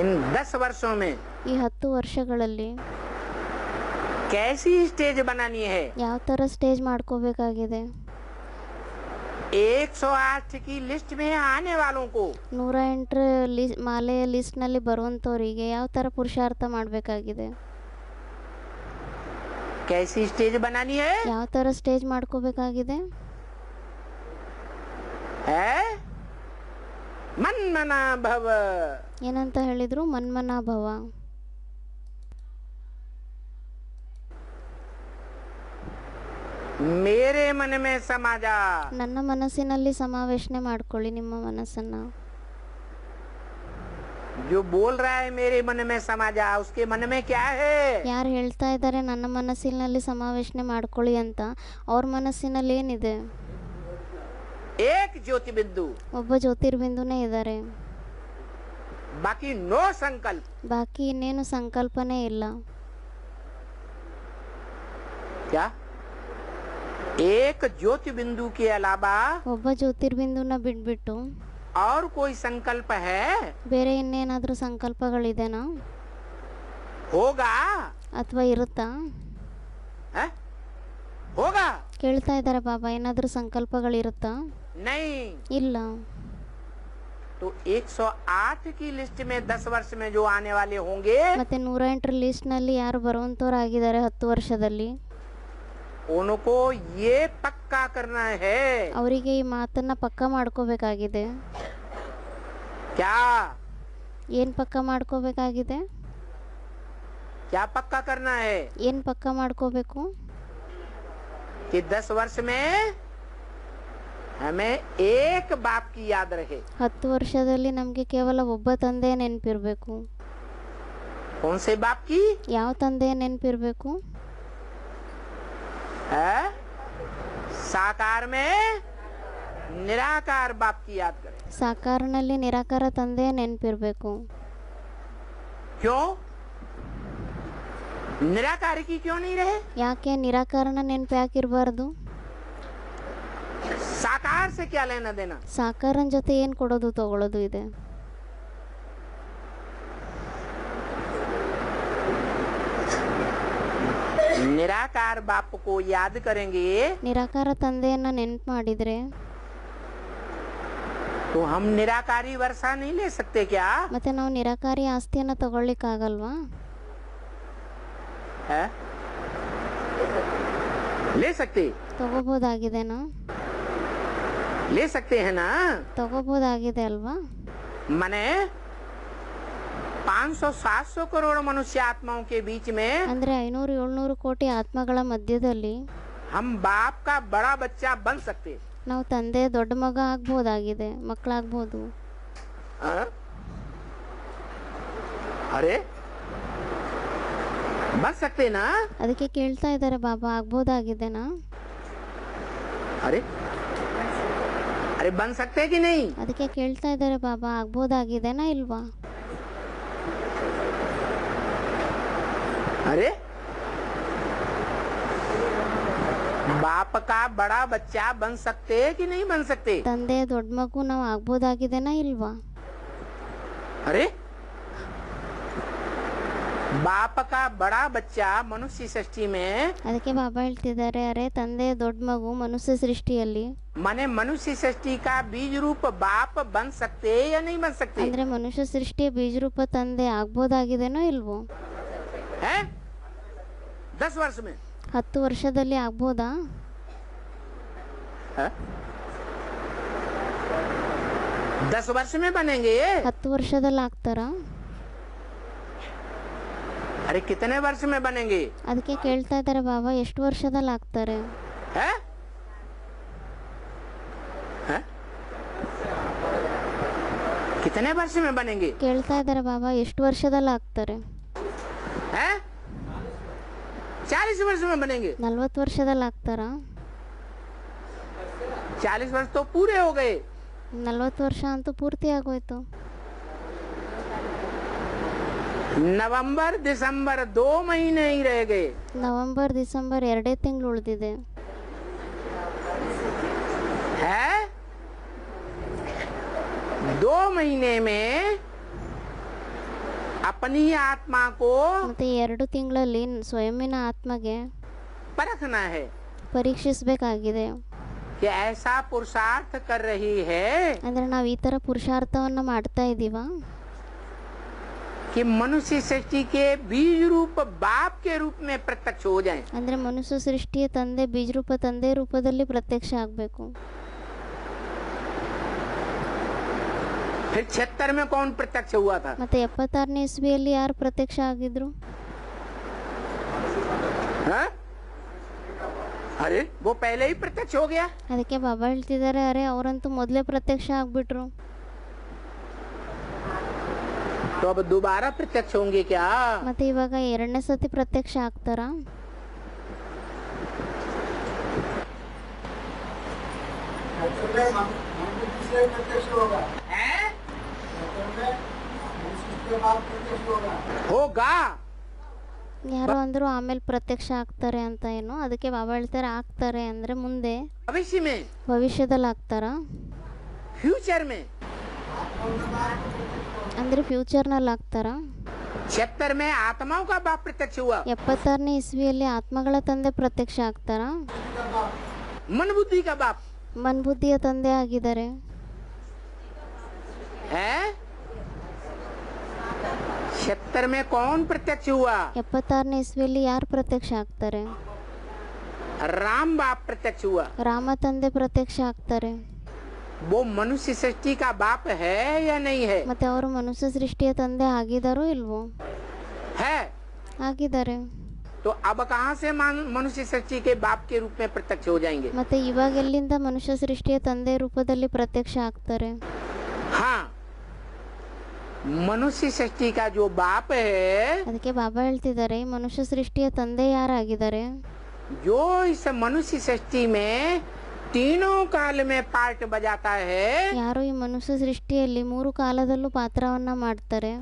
इन 10 वर्षों में ಈ 10 ವರ್ಷಗಳಲ್ಲಿ कैसी स्टेज बनानी है? ಯಾವ ತರ ಸ್ಟೇಜ್ ಮಾಡ್ಕೋಬೇಕಾಗಿದೆ? 108 की लिस्ट में आने वालों को 108ರ ಮಾಲೆಯ ಲಿಸ್ಟ್ ನಲ್ಲಿ ಬರುವಂತವರಿಗೆ ಯಾವ ತರ ಪುರುಷಾರ್ಥ ಮಾಡಬೇಕಾಗಿದೆ? कैसी स्टेज बनानी है? ಯಾವ ತರ ಸ್ಟೇಜ್ ಮಾಡ್ಕೋಬೇಕಾಗಿದೆ? है मन मना भव। ಏನಂತ ಹೇಳಿದ್ರು? ಮನ್ಮನಾಭವ. मेरे मन में समा जा। ನನ್ನ ಮನಸ್ಸಿನಲ್ಲಿ ಸಮಾವೇಶನೆ ಮಾಡ್ಕೊಳ್ಳಿ ನಿಮ್ಮ ಮನಸ್ಸನ್ನ. जो बोल रहा है मेरे मन में समा जा, उसके मन में क्या है? ಯಾರು ಹೇಳ್ತಾ ಇದ್ದಾರೆ ನನ್ನ ಮನಸ್ಸಿನಲ್ಲಿ ಸಮಾವೇಶನೆ ಮಾಡ್ಕೊಳ್ಳಿ ಅಂತ, ಅವ್ರ ಮನಸ್ಸಿನಲ್ಲಿ ಏನಿದೆ? एक ज्योति बिंदु, ಒಬ್ಬ ಜ್ಯೋತಿರ್ಬಿಂದುನೇ ಇದ್ದಾರೆ. बाकी नो संकल्प। ಬಾಕಿ ಇನ್ನೇನು ಸಂಕಲ್ಪನೇ ಇಲ್ಲ. क्या? एक ज्योति बिंदु के अलावा ಒಬ್ಬ ಜ್ಯೋತಿರ್ಬಿಂದುನ ಬಿಟ್ಬಿಟ್ಟು और कोई संकल्प है? ಬೇರೆ ಇನ್ನೇನಾದ್ರೂ ಸಂಕಲ್ಪಗಳಿದೆನಾ? होगा? ಅಥವಾ ಇರುತ್ತಾ? है? होगा? ಕೇಳ್ತಾ ಇದ್ದಾರೆ ಬಾಬಾ, ಏನಾದ್ರೂ ಸಂಕಲ್ಪಗಳಿರುತ್ತಾ? नहीं। ಇಲ್ಲ. तो 108 की लिस्ट में 10 वर्ष में जो आने वाले होंगे, ಮತ್ತೆ 108ರ ಲಿಸ್ಟ್ ನಲ್ಲಿ ಯಾರು ಬರುವಂತವರಾಗಿದ್ದಾರೆ 10 ವರ್ಷದಲ್ಲಿ, उनको ये पक्का करना है। ಅವರಿಗೆ ಈ ಮಾತನ್ನ ಪಕ್ಕಾ ಮಾಡ್ಕೋಬೇಕಾಗಿದೆ. क्या? ಏನ್ ಪಕ್ಕಾ ಮಾಡ್ಕೋಬೇಕಾಗಿದೆ? क्या पक्का करना है ಏನು ಪಕ್ಕ ಮಾಡ್ಕೋಬೇಕು? कि 10 वर्ष में हमें एक बाप की याद रहे। 10 ವರ್ಷದಲ್ಲಿ ನಮಗೆ ಕೇವಲ ಒಬ್ಬ ತಂದೆಯ ನೆನಪಿರಬೇಕು. कौन से बाप की? ಯಾವ ತಂದೆಯ ನೆನಪಿರಬೇಕು? है साकार में निराकार बाप की याद करें। ಸಾಕಾರನಲ್ಲಿ ನಿರಾಕಾರ ತಂದೆಯ ನೆನಪಿರಬೇಕು. क्यों निराकार की क्यों नहीं रहे? ಯಾಕೆ ನಿರಾಕಾರನ ನೆನಪು ಯಾಕಿರಬಾರ್ದು? साकार से क्या लेना देना? ಸಾಕಾರನ ಜೊತೆ ಏನು ಕೊಡೋದು ತಗೊಳ್ಳೋದು ಇದೆ? निराकार बाप को याद करेंगे ನಿರಾಕಾರ ತಂದೆಯನ್ನ ನೆನಪು ಮಾಡಿದ್ರೆ तो हम निराकारी वर्षा नहीं ले सकते क्या? ಮತ್ತೆ ನಾವು ನಿರಾಕಾರಿ ಆಸ್ತಿಯನ್ನ ತಗೊಳ್ಳಿಕ್ಕಾಗಲ್ವಾ? है ले सकते ತಗೋಬಹುದಾಗಿದೆನಾ? ले सकते हैं ना? ತಗೋಬಹುದಾಗಿದೆ ಅಲ್ವಾ? माने 500-700 करोड़ मनुष्य आत्माओं के बीच में ಅಂದ್ರೆ 500-700 ಕೋಟಿ ಆತ್ಮಗಳ ಮಧ್ಯದಲ್ಲಿ हम बाप का बड़ा बच्चा बन सकते। ನಾವು ತಂದೆ ದೊಡ್ಡ ಮಗ ಆಗ್ಬೋದಾಗಿದೆ, ಮಕ್ಕಳಾಗ್ಬೋದು. अरे बन सकते ना? ಅದಕ್ಕೆ ಕೇಳ್ತಾ ಇದ್ದಾರೆ ಬಾಬಾ ಆಗ್ಬೋದಾಗಿದೆನಾ? अरे अरे बन सकते कि नहीं? ಅದಕ್ಕೆ ಕೇಳ್ತಾ ಇದ್ದಾರೆ ಬಾಬಾ ಆಗ್ಬೋದಾಗಿದೆನಾ ಇಲ್ವಾ? अरे बाप का बड़ा बच्चा बन सकते कि नहीं बन सकते? ತಂದೆ ದೊಡ್ಡ ಮಗು ನಾವು ಆಗ್ಬೋದಾಗಿದೆನಾ ಇಲ್ವಾ? अरे बाप का बड़ा बच्चा मनुष्य सृष्टि में ಅದಕ್ಕೆ ಬಾಬಾ ಹೇಳ್ತಿದ್ದಾರೆ ಅರೆ ತಂದೆ ದೊಡ್ಡ ಮಗು ಮನುಷ್ಯ ಸೃಷ್ಟಿಯಲ್ಲಿ माने मनुष्य सृष्टि का बीज रूप बाप बन सकते या नहीं बन सकते? ಅಂದ್ರೆ ಮನುಷ್ಯ ಸೃಷ್ಟಿಯ ಬೀಜರೂಪ ತಂದೆ ಆಗ್ಬೋದಾಗಿದೆನೋ ಇಲ್ವೋ? है 10 वर्ष में 10 ವರ್ಷದಲ್ಲಿ ಆಗ್ಬೋದಾ? है? 10 वर्ष में बनेंगे? 10 ವರ್ಷದಲ್ಲಿ ಆಗ್ತಾರಾ? अरे कितने वर्ष में बनेंगे? ಅದಕ್ಕೆ ಕೇಳ್ತಾ ಇದ್ದಾರೆ ಬಾಬಾ ಎಷ್ಟು ವರ್ಷದಲ್ಲಿ ಆಗ್ತಾರೆ? है? है? कितने वर्ष में बनेंगे? ಕೇಳ್ತಾ ಇದ್ದಾರೆ ಬಾಬಾ ಎಷ್ಟು ವರ್ಷದಲ್ಲಿ ಆಗ್ತಾರೆ? है? 40 वर्ष में बनेंगे। 40 ವರ್ಷದಲ್ಲಿ ಆಗ್ತಾರಾ? 40 वर्ष तो पूरे हो गए। 40 ವರ್ಷ ಅಂತೂ ಪೂರ್ತಿ ಆಗೋಯ್ತು. नवंबर दिसंबर 2 महीने ही रह गए। ನವೆಂಬರ್ ಡಿಸೆಂಬರ್ 2 ತಿಂಗಳು ಉಳಿದಿದೆ. है 2 महीने में अपनी आत्मा को ಮತ್ತೆ 2 ತಿಂಗಳಲ್ಲಿ ಸ್ವಯಂನ ಆತ್ಮಗೆ परखना है ಪರೀಕ್ಷಿಸಬೇಕಾಗಿದೆ. कि ऐसा पुरुषार्थ कर रही है ಅಂದ್ರೆ ನಾವು ಈ ತರ ಪುರುಷಾರ್ಥವನ್ನ ಮಾಡ್ತಾ ಇದೀವಾ कि मनुष्य सृष्टि के बीज रूप बाप के रूप में प्रत्यक्ष हो जाएं। ಅಂದ್ರೆ ಮನುಷ್ಯ ಸೃಷ್ಟಿಯ ತಂದೆ ಬೀಜರೂಪ ತಂದೆ ರೂಪದಲ್ಲಿ ಪ್ರತ್ಯಕ್ಷ ಆಗಬೇಕು. फिर 76 में कौन प्रत्यक्ष हुआ था? ಮತ್ತೆ 76ನೇ ಇಸ್ವಿಯಲ್ಲಿ ಯಾರು ಪ್ರತ್ಯಕ್ಷ ಆಗಿದ್ರು? हाँ? अरे वो पहले ही प्रत्यक्ष हो गया। ಅದಕ್ಕೆ ಬಾಬಾ ಹೇಳ್ತಿದ್ದಾರೆ ಅರೆ ಅವರಂತೂ ಮೊದಲೇ ಪ್ರತ್ಯಕ್ಷ ಆಗ್ಬಿಟ್ರು. तो अब दोबारा प्रत्यक्ष होंगे क्या? ಮತ್ತೆ ಇವಾಗ 2ನೇ ಸತಿ ಪ್ರತ್ಯಕ್ಷ ಆಗ್ತಾರಾ? होगा। ಯಾರೋ ಅಂದ್ರು ಆಮೇಲೆ ಪ್ರತ್ಯಕ್ಷ ಆಗ್ತಾರೆ ಅಂತ ಏನೋ, ಅದಕ್ಕೆ ಬಾಬಾ ಹೇಳ್ತಾರೆ ಆಗ್ತಾರೆ ಅಂದ್ರೆ ಮುಂದೆ भविष्य में, ಭವಿಷ್ಯದಲ್ಲಿ ಆಗ್ತಾರಾ? फ्यूचर में। ಅಂದ್ರೆ ಫ್ಯೂಚರ್ನಲ್ಲಿ ಆಗ್ತಾರಾ? 76 में आत्माओं का बाप प्रत्यक्ष हुआ। 76ನೇ ಇಸ್ವಿಯಲ್ಲಿ ಆತ್ಮಗಳ ತಂದೆ ಪ್ರತ್ಯಕ್ಷ ಆಗ್ತಾರಾ? मन बुद्धि का बाप ಮನ್ಬುದ್ಧಿಯ ತಂದೆ ಆಗಿದ್ದಾರೆ. है। 76 में कौन प्रत्यक्ष हुआ? 76ನೇ ಇಸ್ವಿಯಲ್ಲಿ ಯಾರು ಪ್ರತ್ಯಕ್ಷ ಆಗ್ತಾರೆ? राम बाप प्रत्यक्ष हुआ। ರಾಮ ತಂದೆ ಪ್ರತ್ಯಕ್ಷ ಆಗ್ತಾರೆ. वो मनुष्य सृष्टि का बाप है या नहीं है? ಮತ್ತೆ ಅವರು ಮನುಷ್ಯ ಸೃಷ್ಟಿಯ ತಂದೆ ಆಗಿದಾರೋ ಇಲ್ವೋ? है। ಆಗಿದ್ದಾರೆ. तो अब कहाँ से मनुष्य सृष्टि के बाप के रूप में प्रत्यक्ष हो जाएंगे? ಮತ್ತೆ ಇವಾಗ ಎಲ್ಲಿಂದ ಮನುಷ್ಯ ಸೃಷ್ಟಿಯ ತಂದೆ ರೂಪದಲ್ಲಿ ಪ್ರತ್ಯಕ್ಷ ಆಗ್ತಾರೆ? हाँ, मनुष्य सृष्टि का जो बाप है, ಅದಕ್ಕೆ ಬಾಬಾ ಹೇಳ್ತಿದ್ದಾರೆ ಈ ಮನುಷ್ಯ ಸೃಷ್ಟಿಯ ತಂದೆ ಯಾರಾಗಿದ್ದಾರೆ? जो इस मनुष्य सृष्टि में तीनों काल में पार्ट बजाता है, ಯಾರು ಈ ಮನುಷ್ಯ ಸೃಷ್ಟಿಯಲ್ಲಿ 3 ಕಾಲದಲ್ಲೂ ಪಾತ್ರವನ್ನ ಮಾಡ್ತಾರೆ,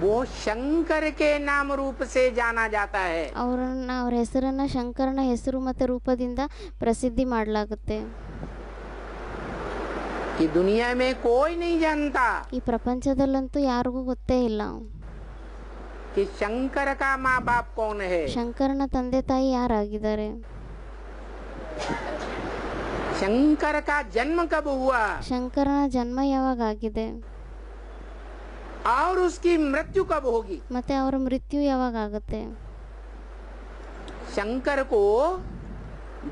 वो शंकर के नाम रूप से जाना जाता है. ಅವ್ರ ಹೆಸರನ್ನ ಶಂಕರನ ಹೆಸರು ಮತ್ತು ರೂಪದಿಂದ ಪ್ರಸಿದ್ಧಿ ಮಾಡಲಾಗುತ್ತೆ. कि दुनिया में कोई नहीं जानता ಈ ಪ್ರಪಂಚದಲ್ಲಂತೂ ಯಾರಿಗೂ ಗೊತ್ತೇ ಇಲ್ಲ कि शंकर का माँ बाप कौन है, ಶಂಕರನ ತಂದೆ ತಾಯಿ ಯಾರಾಗಿದ್ದಾರೆ, शंकर का जन्म कब हुआ ಶಂಕರನ ಜನ್ಮ ಯಾವಾಗ ಆಗಿದೆ, और उसकी मृत्यु कब होगी. ಮತ್ತೆ ಅವರ ಮೃತ್ಯು ಯಾವಾಗ ಆಗುತ್ತೆ. शंकर को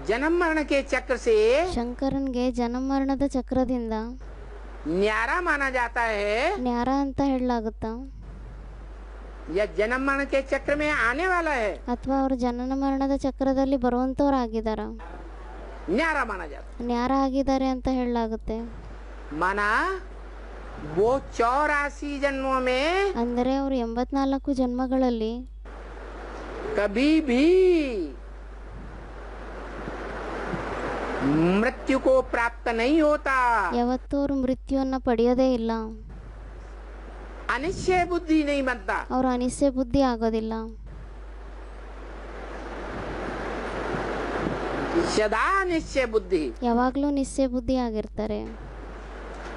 जन्म मरण के चक्र से ಶಂಕರನ್ಗೆ ಜನ್ಮ ಮರಣದ ಚಕ್ರದಿಂದ न्यारा माना जाता है, ನ್ಯಾರ ಅಂತ ಹೇಳಲಾಗುತ್ತಾ, या जन्म मरण के चक्र में आने वाला है, ಅಥವಾ ಅವರು ಜನನ ಮರಣದ ಚಕ್ರದಲ್ಲಿ ಬರುವಂತವ್ರಾಗಿದ್ದಾರ, न्यारा माना जाता ನ್ಯಾರ ಆಗಿದ್ದಾರೆ ಅಂತ ಹೇಳಲಾಗುತ್ತೆ. है. माना वो 84 जन्मों में ಅಂದರೆ ಅವರು 84 ಜನ್ಮಗಳಲ್ಲಿ कभी भी मृत्यु को प्राप्त नहीं होता. ಯಾವತ್ತೂ ಅವರು ಮೃತ್ಯುವನ್ನ ಪಡೆಯೋದೇ ಇಲ್ಲ, अनिश्चय बुद्धि नहीं बनता. ಅವರು ಅನಿಶ್ಚಯ ಬುದ್ಧಿ ಆಗೋದಿಲ್ಲ, सदा निश्चय बुद्धि. ಯಾವಾಗ್ಲೂ ನಿಶ್ಚಯ ಬುದ್ಧಿ ಆಗಿರ್ತಾರೆ.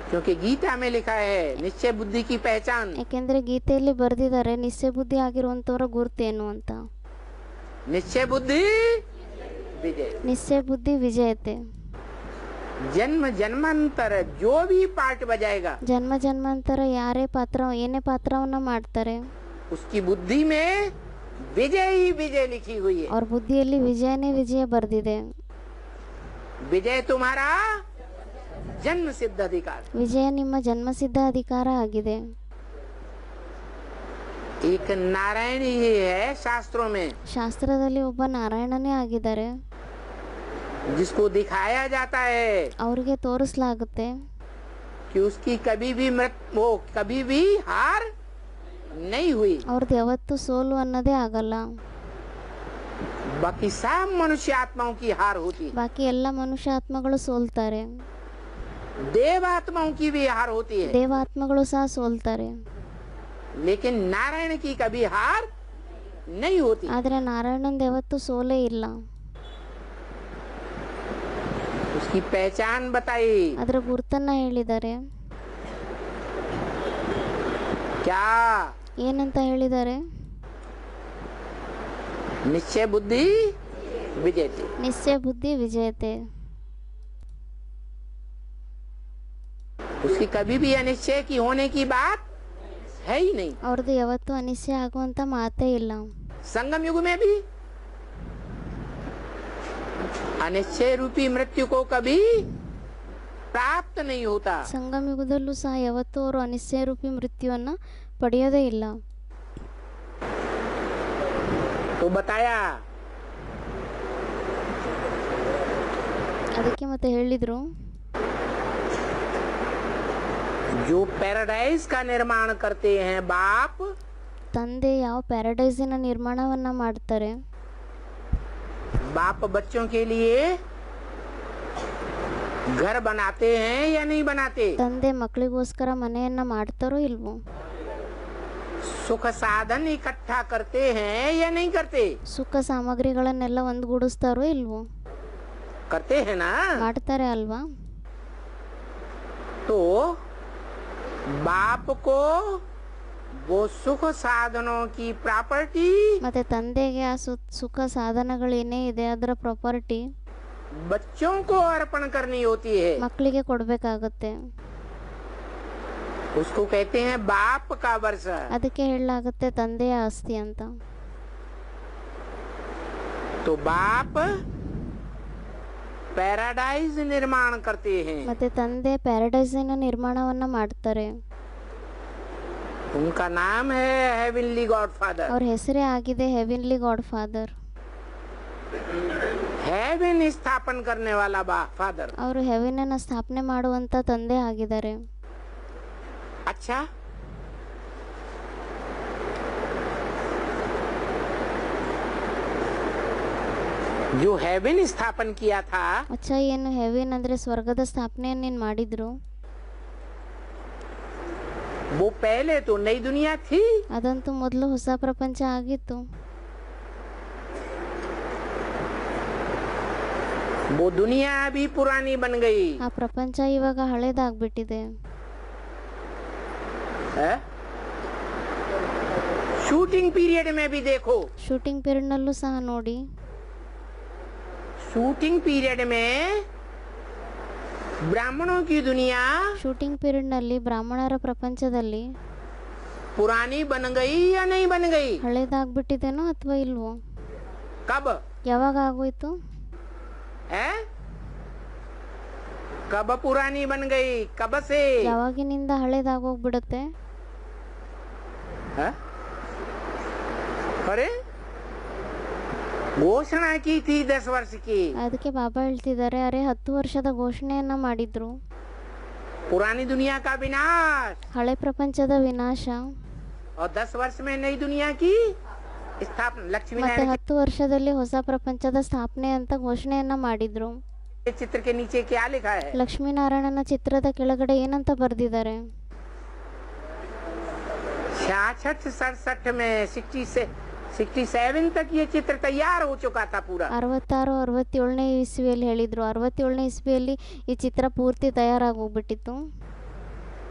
क्योंकि गीता में लिखा है निश्चय बुद्धि की पहचान. ಯಾಕೆಂದ್ರೆ ಗೀತೆಯಲ್ಲಿ ಬರೆದಿದ್ದಾರೆ ನಿಶ್ಚಯ ಬುದ್ಧಿ ಆಗಿರುವಂತವರ ಗುರುತೇನು ಅಂತ. निश्चय बुद्धि विजय. ನಿಶ್ಚಯ ಬುದ್ಧಿ ವಿಜಯತೆ. जन्म जन्मांतर जो भी पार्ट बजाएगा ಜನ್ಮ ಜನ್ಮಾಂತರ ಏನೇ ಪಾತ್ರವನ್ನ ಮಾಡ್ತಾರೆ उसकी बुद्धि में विजय ही विजय लिखी हुई है. ಅವ್ರ ಬುದ್ಧಿಯಲ್ಲಿ ವಿಜಯನೇ ವಿಜಯ ಬರ್ದಿದೆ. विजय तुम्हारा जन्म सिद्ध अधिकार. ವಿಜಯ ನಿಮ್ಮ ಜನ್ಮಸಿದ್ಧ ಅಧಿಕಾರ ಆಗಿದೆ. एक नारायण ही है शास्त्रों में, ಶಾಸ್ತ್ರದಲ್ಲಿ ಒಬ್ಬ ನಾರಾಯಣನೇ ಆಗಿದ್ದಾರೆ, जिसको दिखाया जाता है ಅವರಿಗೆ ತೋರಿಸಲಾಗುತ್ತೆ कि उसकी वो कभी भी हार नहीं हुई. ಅವ್ರದ್ದು ಯಾವತ್ತೂ ಸೋಲು ಅನ್ನೋದೇ ಆಗಲ್ಲ. बाकी सब मनुष्य आत्माओं की हार होती है. ಬಾಕಿ ಎಲ್ಲ ಮನುಷ್ಯ ಆತ್ಮಗಳು ಸೋಲ್ತಾರೆ, देवात्माओं की भी हार होती है, ದೇವಾತ್ಮಗಳು ಸಹ ಸೋಲ್ತಾರೆ. लेकिन नारायण की कभी हार नहीं होती. ಆದ್ರೆ ನಾರಾಯಣಂದು ಯಾವತ್ತೂ ಸೋಲೇ ಇಲ್ಲ. उसकी पहचान बताई. ಅದರ ಗುರುತನ್ನ ಹೇಳಿದ್ದಾರೆ. क्या? ಏನಂತ ಹೇಳಿದ್ದಾರೆ? निश्चय बुद्धि विजयते. ನಿಶ್ಚಯ ಬುದ್ಧಿ ವಿಜಯತೆ. उसकी कभी भी अनिश्चय की होने की बात है ही नहीं. ಅವ್ರದ್ದು ಯಾವತ್ತೂ ಅನಿಶ್ಚಯ ಆಗುವಂತ ಮಾತೇ ಇಲ್ಲ. संगम युग में भी अनिश्चय रूपी मृत्यु को कभी प्राप्त नहीं होता. ಸಂಗಮ ಯುಗದಲ್ಲೂ ಸಹ ಯಾವತ್ತೂ ಅವರು ಅನಿಶ್ಚಯ ರೂಪಿ ಮೃತ್ಯುವನ್ನ ಪಡೆಯೋದೇ ಇಲ್ಲ. तो बताया ಅದಕ್ಕೆ ಮತ್ತೆ ಹೇಳಿದ್ರು जो पैराडाइज का निर्माण करते हैं बाप, ತಂದೆ ಯಾವ ಪ್ಯಾರಡೈಸಿನ ನಿರ್ಮಾಣವನ್ನ ಮಾಡ್ತಾರೆ, बाप बच्चों के लिए घर बनाते हैं या नहीं बनाते, ತಂದೆ ಮಕ್ಕಳಿಗೋಸ್ಕರ ಮನೆಯನ್ನ ಮಾಡ್ತಾರೋ ಇಲ್ವೋ, सुख साधन इकट्ठा करते हैं या नहीं करते, ಸುಖ ಸಾಮಗ್ರಿಗಳನ್ನೆಲ್ಲ ಒಂದುಗೂಡಿಸ್ತಾರೋ ಇಲ್ವೋ, करते हैं ना. ಮಾಡ್ತಾರೆ ಅಲ್ವಾ. तो बाप को वो सुख साधनों की प्रॉपर्टी ಮತ್ತೆ ತಂದೆಗೆ ಆ ಸುಖ ಸಾಧನಗಳು ಏನೇ ಇದೆ ಅದರ ಪ್ರಾಪರ್ಟಿ बच्चों को अर्पण करनी होती है. ಮಕ್ಕಳಿಗೆ ಕೊಡಬೇಕಾಗುತ್ತೆ. उसको कहते हैं बाप का वर्ष. ಅದಕ್ಕೆ ಹೇಳಲಾಗುತ್ತೆ ತಂದೆಯ ಆಸ್ತಿ ಅಂತ. तो बाप पैराडाइज निर्माण करते हैं. ಮತ್ತೆ ತಂದೆ ಪ್ಯಾರಡೈಸಿನ ನಿರ್ಮಾಣವನ್ನ ಮಾಡ್ತಾರೆ. उनका नाम है हेवनली गॉडफादर। ಅವ್ರ ಹೆಸರೇ ಆಗಿದೆ ಹೆವಿನ್ಲಿ ಗಾಡ್ ಫಾದರ್. हेवन स्थापन करने वाला फादर। ಅವರು ಹೆವಿನನ್ನ ಸ್ಥಾಪನೆ ಮಾಡುವಂತ ತಂದೆ ಆಗಿದ್ದಾರೆ. अच्छा, जो हेवन स्थापन किया था ಅಚ್ಚಾ, ಏನು ಹೆವಿನ್ ಅಂದ್ರೆ ಸ್ವರ್ಗದ ಸ್ಥಾಪನೆಯನ್ನು ಏನ್ ಮಾಡಿದ್ರು, वो पहले तो नई दुनिया थी। ಅದಂತೂ ಮೊದಲು ಹೊಸ ಪ್ರಪಂಚ ಆಗಿತ್ತು. वो दुनिया अभी पुरानी बन गई ಆ ಪ್ರಪಂಚ ಇವಾಗ ಹಳೇದಾಗ್ಬಿಟ್ಟಿದೆ. है? शूटिंग पीरियड में भी देखो, ಶೂಟಿಂಗ್ ಪೀರಿಯಡ್ ನಲ್ಲೂ ಸಹ ನೋಡಿ, शूटिंग पीरियड में ब्राह्मणों की दुनिया ಶೂಟಿಂಗ್ ಪೀರಿಯಡ್ ನಲ್ಲಿ ಬ್ರಾಹ್ಮಣರ ಪ್ರಪಂಚದಲ್ಲಿ पुरानी बन गई या नहीं बन गई? ಹಳೇದಾಗ್ಬಿಟ್ಟಿದೇನೋ ಅಥವಾ ಇಲ್ವೋ? कब ಯಾವಾಗ ಆಗೋಯ್ತು? है? कब पुरानी बन गई? कब से? ಯಾವಾಗಿನಿಂದ ಹಳೇದಾಗೋಗ್ಬಿಡುತ್ತೆ? है? अरे घोषणा की थी 10 वर्ष की। ಅದಕ್ಕೆ ಬಾಬಾ ಹೇಳ್ತಿದ್ದಾರೆ, ಅರೆ 10 ವರ್ಷದ ಘೋಷಣೆಯನ್ನ ಮಾಡಿದ್ರು, पुरानी दुनिया का विनाश ಹಳೆ ಪ್ರಪಂಚದ ವಿನಾಶ, और 10 वर्ष में नई दुनिया की स्थापना। लक्ष्मी ಮತ್ತೆ नारायण 10 ವರ್ಷದಲ್ಲಿ ಹೊಸ ಪ್ರಪಂಚದ ಸ್ಥಾಪನೆ ಅಂತ ಘೋಷಣೆಯನ್ನ ಮಾಡಿದ್ರು. के चित्र के नीचे क्या लिखा है? ಲಕ್ಷ್ಮೀನಾರಾಯಣನ ಚಿತ್ರದ ಕೆಳಗಡೆ ಏನಂತ ಬರ್ದಿದ್ದಾರೆ? 66-67 में 67 तक ये चित्र तैयार हो चुका था पूरा। 66-67ನೇ ಇಸ್ವಿಯಲ್ಲಿ ಹೇಳಿದ್ರು. 67ನೇ ಇಸ್ವಿಯಲ್ಲಿ ಈ ಚಿತ್ರ ಪೂರ್ತಿ ತಯಾರಾಗೋಗ್ಬಿಟ್ಟಿತ್ತು.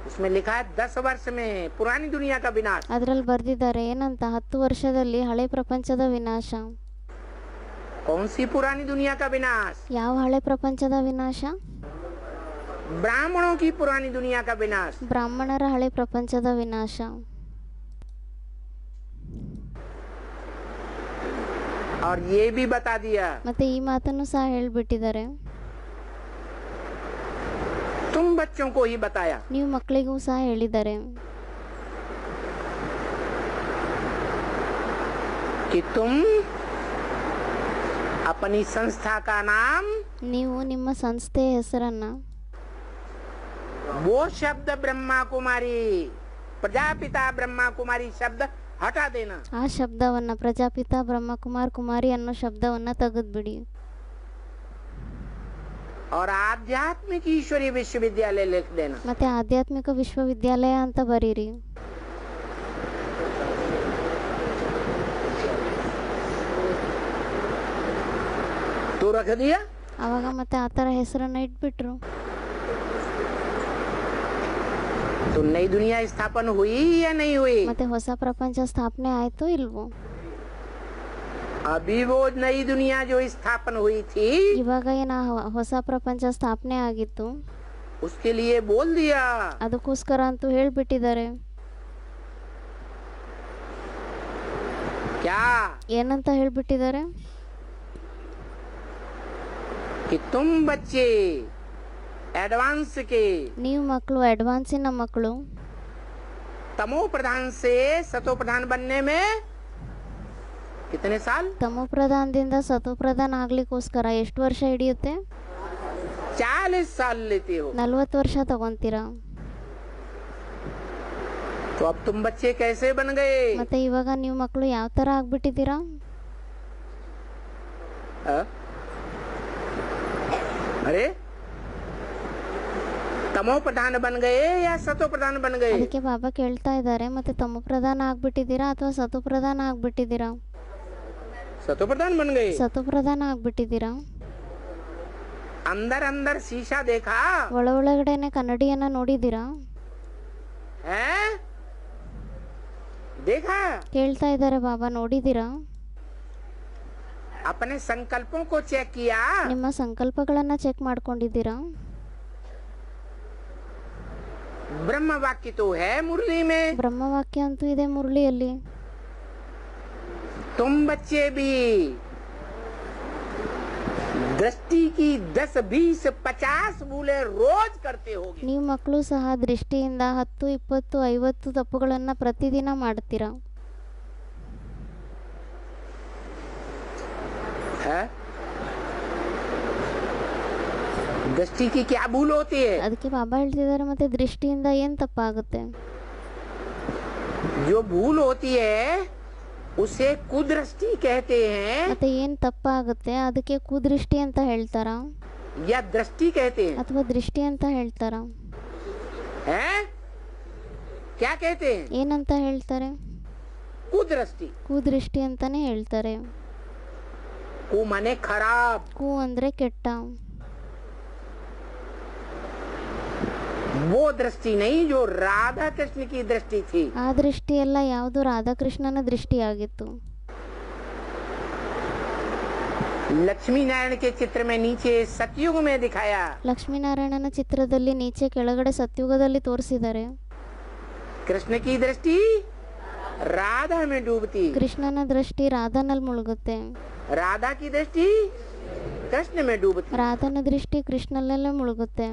उसमें लिखा है 10 वर्ष में पुरानी दुनिया का विनाश। ಅದ್ರಲ್ಲಿ ಬರ್ದಿದ್ದಾರೆ ಏನಂತ? 10 ವರ್ಷದಲ್ಲಿ ಹಳೆ ಪ್ರಪಂಚದ ವಿನಾಶ. कौन सी पुरानी दुनिया का विनाश? ಯಾವ ಹಳೆ ಪ್ರಪಂಚದ ವಿನಾಶ? ब्राह्मणों की पुरानी दुनिया का विनाश। ಬ್ರಾಹ್ಮಣರ ಹಳೆ ಪ್ರಪಂಚದ ವಿನಾಶ. और ये भी बता दिया, ಮತ್ತೆ ಈ ಮಾತನ್ನು ಸಹ ಹೇಳ್ಬಿಟ್ಟಿದ್ದಾರೆ, तुम बच्चों को ही बताया ನೀವು ಮಕ್ಕಳಿಗೂ ಸಹ ಹೇಳಿದ್ದಾರೆ कि तुम अपनी संस्था का नाम, ನೀವು ನಿಮ್ಮ ಸಂಸ್ಥೆಯ ಹೆಸರನ್ನ, वो शब्द ब्रह्मा कुमारी, प्रजापिता ब्रह्मा कुमारी शब्द हटा देना। ಆ ಶಬ್ದವನ್ನ ಪ್ರಜಾಪಿತ ಬ್ರಹ್ಮಕುಮಾರ್ ಕುಮಾರಿ ಅನ್ನೋ ಶಬ್ದವನ್ನ ತೆಗೆದ್ಬಿಡಿ. और आध्यात्मिक ईश्वरीय विश्वविद्यालय लिख देना। ಮತ್ತೆ ಆಧ್ಯಾತ್ಮಿಕ ವಿಶ್ವವಿದ್ಯಾಲಯ ಅಂತ ಬರೀರಿ. तो रख दिया। ಅವಾಗ ಮತ್ತೆ ಆತರ ಹೆಸರನ್ನ ಇಟ್ಬಿಟ್ರು. तो नई दुनिया स्थापन हुई या नहीं हुई? ಮತ್ತೆ ಹೊಸ ಪ್ರಪಂಚ ಸ್ಥಾಪನೆ ಆಯ್ತೋ ಇಲ್ವೋ? अभी वो नई दुनिया जो स्थापन हुई थी, ಇವಾಗ ಏನ ಹೊಸ ಪ್ರಪಂಚ ಸ್ಥಾಪನೆ ಆಗಿತ್ತು, उसके लिए बोल दिया। ಅದಕ್ಕೋಸ್ಕರ ಅಂತೂ ಹೇಳ್ಬಿಟ್ಟಿದ್ದಾರೆ. क्या? ಏನಂತ ಹೇಳ್ಬಿಟ್ಟಿದ್ದಾರೆ? कि तुम बच्चे एडवांस के ನೀವು ಮಕ್ಕಳು, ಅಡ್ವಾನ್ಸಿನ ಮಕ್ಕಳು, तमो प्रधान से सतो प्रधान बनने में कितने साल? ತಮೋ ಪ್ರಧಾನದಿಂದ ಸತೋ ಪ್ರಧಾನ ಆಗ್ಲಿಕ್ಕೋಸ್ಕರ ಎಷ್ಟು ವರ್ಷ ಹಿಡಿಯುತ್ತೆ? 40 साल लेते हो। 40 ವರ್ಷ ತಗೊಂತೀರಾ. तो अब तुम बच्चे कैसे बन गए? ಮತ್ತೆ ಇವಾಗ ನೀವು ಮಕ್ಕಳು ಯಾವ ತರ ಆಗ್ಬಿಟ್ಟಿದ್ದೀರಾ? अरे तमो प्रधान बन गए या सतो प्रधान बन गए? ಅದಕ್ಕೆ ಬಾಬಾ ಕೇಳ್ತಾ ಇದ್ದಾರೆ, ಮತ್ತೆ ತಮೋ ಪ್ರಧಾನ ಆಗ್ಬಿಟ್ಟಿದ್ದೀರಾ ಅಥವಾ ಸತೋ ಪ್ರಧಾನ ಆಗ್ಬಿಟ್ಟಿದ್ದೀರಾ? सतो प्रधान बन गए। ಸತೋ ಪ್ರಧಾನ ಆಗ್ಬಿಟ್ಟಿದ್ದೀರಾ. अंदर अंदर शीशा देखा ಒಳಗಡೆನೆ ಕನ್ನಡಿಯನ್ನ ನೋಡಿದ್ದೀರಾ? है? देखा? ಕೇಳ್ತಾ ಇದ್ದಾರೆ ಬಾಬಾ, ನೋಡಿದ್ದೀರಾ? अपने संकल्पों को चेक किया? ನಿಮ್ಮ ಸಂಕಲ್ಪಗಳನ್ನ ಚೆಕ್ ಮಾಡ್ಕೊಂಡಿದ್ದೀರಾ? ब्रह्म वाक्य तो है मुरली में। ಬ್ರಹ್ಮವಾಕ್ಯ ಅಂತೂ ಇದೆ ಮುರಳಿಯಲ್ಲಿ. तुम बच्चे भी दृष्टि की 10, 20, 50 भूलें रोज करते होगे। ನೀವು ಮಕ್ಕಳು ಸಹ ದೃಷ್ಟಿಯಿಂದ 10, 20, 50 ತಪ್ಪುಗಳನ್ನು ಪ್ರತಿದಿನ ಮಾಡ್ತೀರಾ. है? दृष्टि की क्या भूल होती है? ಅದಕ್ಕೆ ಬಾಬಾ ಹೇಳ್ತಿದ್ದಾರೆ ಮತ್ತೆ ದೃಷ್ಟಿಯಿಂದ ಏನು ತಪ್ಪಾಗುತ್ತೆ. जो भूल होती है उसे कुदृष्टि कहते हैं ಮತ್ತೆ ಏನು ತಪ್ಪಾಗುತ್ತೆ ಅದಕ್ಕೆ ಕುದೃಷ್ಟಿ ಅಂತ ಹೇಳ್ತಾರ या दृष्टि कहते हैं। ಅಥವಾ ದೃಷ್ಟಿ ಅಂತ ಹೇಳ್ತಾರ. हैं? क्या कहते हैं? ಏನಂತ ಹೇಳ್ತಾರೆ? कुदृष्टि। ಕುದೃಷ್ಟಿ ಅಂತಾನೆ ಹೇಳ್ತಾರೆ. कु माने खराब। ಕು ಅಂದ್ರೆ ಕೆಟ್ಟ. वो दृष्टि नहीं जो राधा कृष्ण की दृष्टि थी। ಆ ದೃಷ್ಟಿ ಎಲ್ಲ ಯಾವುದು ರಾಧಾಕೃಷ್ಣನ ದೃಷ್ಟಿಯಾಗಿತ್ತು. लक्ष्मी नारायण के चित्र में नीचे सतयुग में दिखाया। ಲಕ್ಷ್ಮೀನಾರಾಯಣನ ಚಿತ್ರದಲ್ಲಿ ನೀಚೆ ಕೆಳಗಡೆ ಸತ್ಯುಗದಲ್ಲಿ ತೋರಿಸಿದ್ದಾರೆ. कृष्ण की दृष्टि राधा में डूबती, ಕೃಷ್ಣನ ದೃಷ್ಟಿ ರಾಧಾನಲ್ಲಿ ಮುಳುಗುತ್ತೆ. राधा की दृष्टि कृष्ण में डूबती। ರಾಧನ ದೃಷ್ಟಿ ಕೃಷ್ಣನಲ್ಲೇ ಮುಳುಗುತ್ತೆ.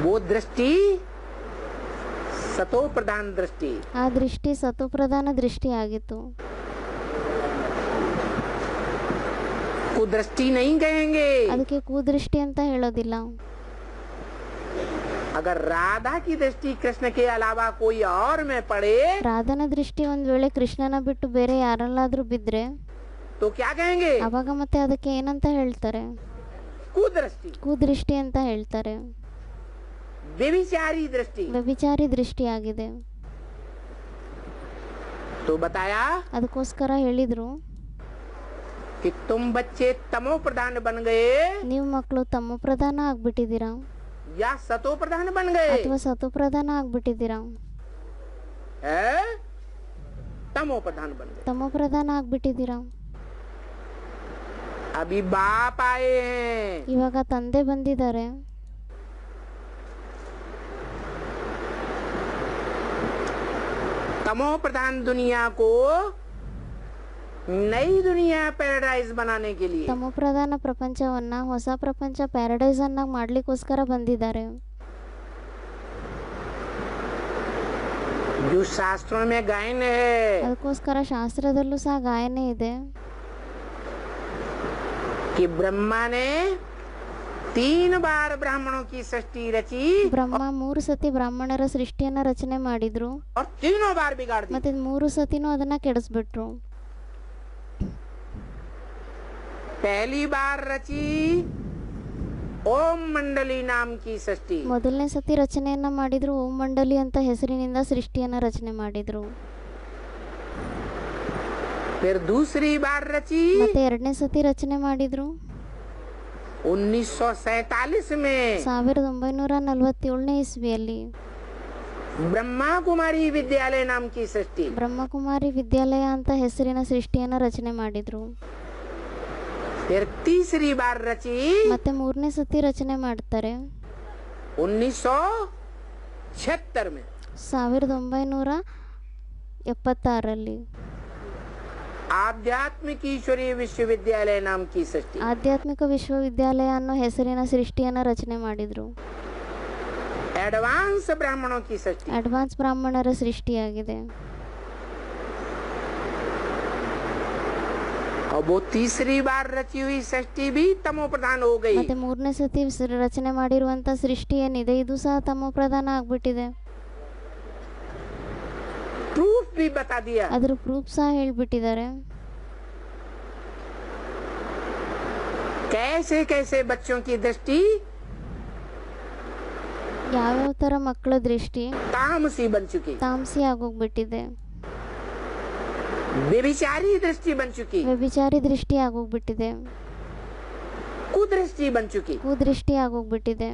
वो दृष्टि सतो प्रधान दृष्टि। ಆ ದೃಷ್ಟಿ ಸತೋಪ್ರಧಾನ ದೃಷ್ಟಿಯಾಗಿತ್ತು. कुदृष्टि नहीं कहेंगे। ಅದಕ್ಕೆ ಕುದೃಷ್ಟಿ ಅಂತ ಹೇಳೋದಿಲ್ಲ. अगर राधा की दृष्टि कृष्ण के अलावा कोई और में पड़े ರಾಧನ ದೃಷ್ಟಿ ಒಂದ್ ವೇಳೆ ಕೃಷ್ಣನ ಬಿಟ್ಟು ಬೇರೆ ಯಾರಲ್ಲಾದ್ರೂ ಬಿದ್ರೆ तो क्या कहेंगे? ಅವಾಗ ಮತ್ತೆ ಅದಕ್ಕೆ ಏನಂತ ಹೇಳ್ತಾರೆ? कुदृष्टि, ಕುದೃಷ್ಟಿ ಅಂತ ಹೇಳ್ತಾರೆ. व्यभिचारी दृष्टि। ವ್ಯಭಿಚಾರಿ ದೃಷ್ಟಿಯಾಗಿದೆ. तो बताया ಅದಕ್ಕೋಸ್ಕರ ಹೇಳಿದ್ರು कि तुम बच्चे तमो प्रधान बन गए ನೀವು ಮಕ್ಕಳು ತಮ್ಮ ಪ್ರಧಾನ ಆಗ್ಬಿಟ್ಟಿದ್ದೀರಾ या सतो प्रधान बन गए। ಅಥವಾ ಸತು ಪ್ರಧಾನ ಆಗ್ಬಿಟ್ಟಿದ್ದೀರಾ? है? तमो प्रधान बन गए। ತಮ್ಮ ಪ್ರಧಾನ ಆಗ್ಬಿಟ್ಟಿದ್ದೀರಾ? अभी बाप आए हैं। ಇವಾಗ ತಂದೆ ಬಂದಿದ್ದಾರೆ. तमो प्रधान दुनिया को नई दुनिया पैराडाइज बनाने के लिए ತಮ್ಮ ಪ್ರಧಾನ ಪ್ರಪಂಚವನ್ನ ಹೊಸ ಪ್ರಪಂಚ ಪ್ಯಾರಡೈಸ್ ಅನ್ನಾಗಿ ಮಾಡ್ಲಿಕ್ಕೋಸ್ಕರ ಬಂದಿದ್ದಾರೆ. जो शास्त्रों में गायन है ಅದಕ್ಕೋಸ್ಕರ ಶಾಸ್ತ್ರದಲ್ಲೂ ಸಹ ಗಾಯನ ಇದೆ कि ब्रह्मा ने 3 बार ब्राह्मणों की सृष्टि रची ಬ್ರಹ್ಮ 3 ಸತಿ ಬ್ರಾಹ್ಮಣರ ಸೃಷ್ಟಿಯನ್ನ ರಚನೆ ಮಾಡಿದ್ರು और तीनों बार बिगाड़ दी। ಮತ್ತೆ 3 ಸತಿನೂ ಅದನ್ನ ಕೆಡಿಸ್ಬಿಟ್ರು. पहली बार रची ओम मंडली नाम की सृष्टि। ಮೊದಲನೇ ಸತಿ ರಚನೆಯನ್ನ ಮಾಡಿದ್ರು. ಓಂ ಮಂಡಲಿ ಅಂತ ಹೆಸರಿನಿಂದ ಸೃಷ್ಟಿಯನ್ನ ರಚನೆ ಮಾಡಿದ್ರು. फिर दूसरी बार रची ಮತ್ತೆ ಎರಡನೇ ಸತಿ ರಚನೆ ಮಾಡಿದ್ರು 1947 में 1947ನೇ ಇಸ್ವಿಯಲ್ಲಿ ब्रह्मा कुमारी विद्यालय नाम की सृष्टि। ಬ್ರಹ್ಮಕುಮಾರಿ ವಿದ್ಯಾಲಯ ಅಂತ ಹೆಸರಿನ ಸೃಷ್ಟಿಯನ್ನ ರಚನೆ ಮಾಡಿದ್ರು. फिर तीसरी बार रची ಮತ್ತೆ ಮೂರನೇ ಸತಿ ರಚನೆ ಮಾಡ್ತಾರೆ 1976 में 1976ರಲ್ಲಿ आध्यात्मिक ईश्वरीय विश्वविद्यालय नाम की सृष्टि। ಆಧ್ಯಾತ್ಮಿಕ ವಿಶ್ವವಿದ್ಯಾಲಯ ಅನ್ನೋ ಹೆಸರಿನ ಸೃಷ್ಟಿಯನ್ನ ರಚನೆ ಮಾಡಿದ್ರು. एडवांस ब्राह्मणों की सृष्टि। ಅಡ್ವಾನ್ಸ್ ಬ್ರಾಹ್ಮಣರ ಸೃಷ್ಟಿಯಾಗಿದೆ. और वो तीसरी बार रची हुई सृष्टि भी तमो प्रधान हो गई। ಮತ್ತೆ ಮೂರನೇ ಸತಿ ರಚನೆ ಮಾಡಿರುವಂತ ಸೃಷ್ಟಿ ಏನಿದೆ ಇದು ಸಹ ತಮೋ ಪ್ರಧಾನ ಆಗ್ಬಿಟ್ಟಿದೆ. प्रूफ भी बता दिया। ಅದ್ರ ಪ್ರೂಫ್ ಸಹ ಹೇಳ್ಬಿಟ್ಟಿದ್ದಾರೆ. कैसे कैसे बच्चों की दृष्टि ಯಾವ್ಯಾವ ತರ ಮಕ್ಕಳ ದೃಷ್ಟಿ तामसी बन चुकी, ತಾಮಸಿ ಆಗೋಗ್ಬಿಟ್ಟಿದೆ. व्यभिचारी दृष्टि बन चुकी, ವ್ಯಭಿಚಾರಿ ದೃಷ್ಟಿ ಆಗೋಗ್ಬಿಟ್ಟಿದೆ. कुदृष्टि बन चुकी। ಕುದೃಷ್ಟಿ ಆಗೋಗ್ಬಿಟ್ಟಿದೆ.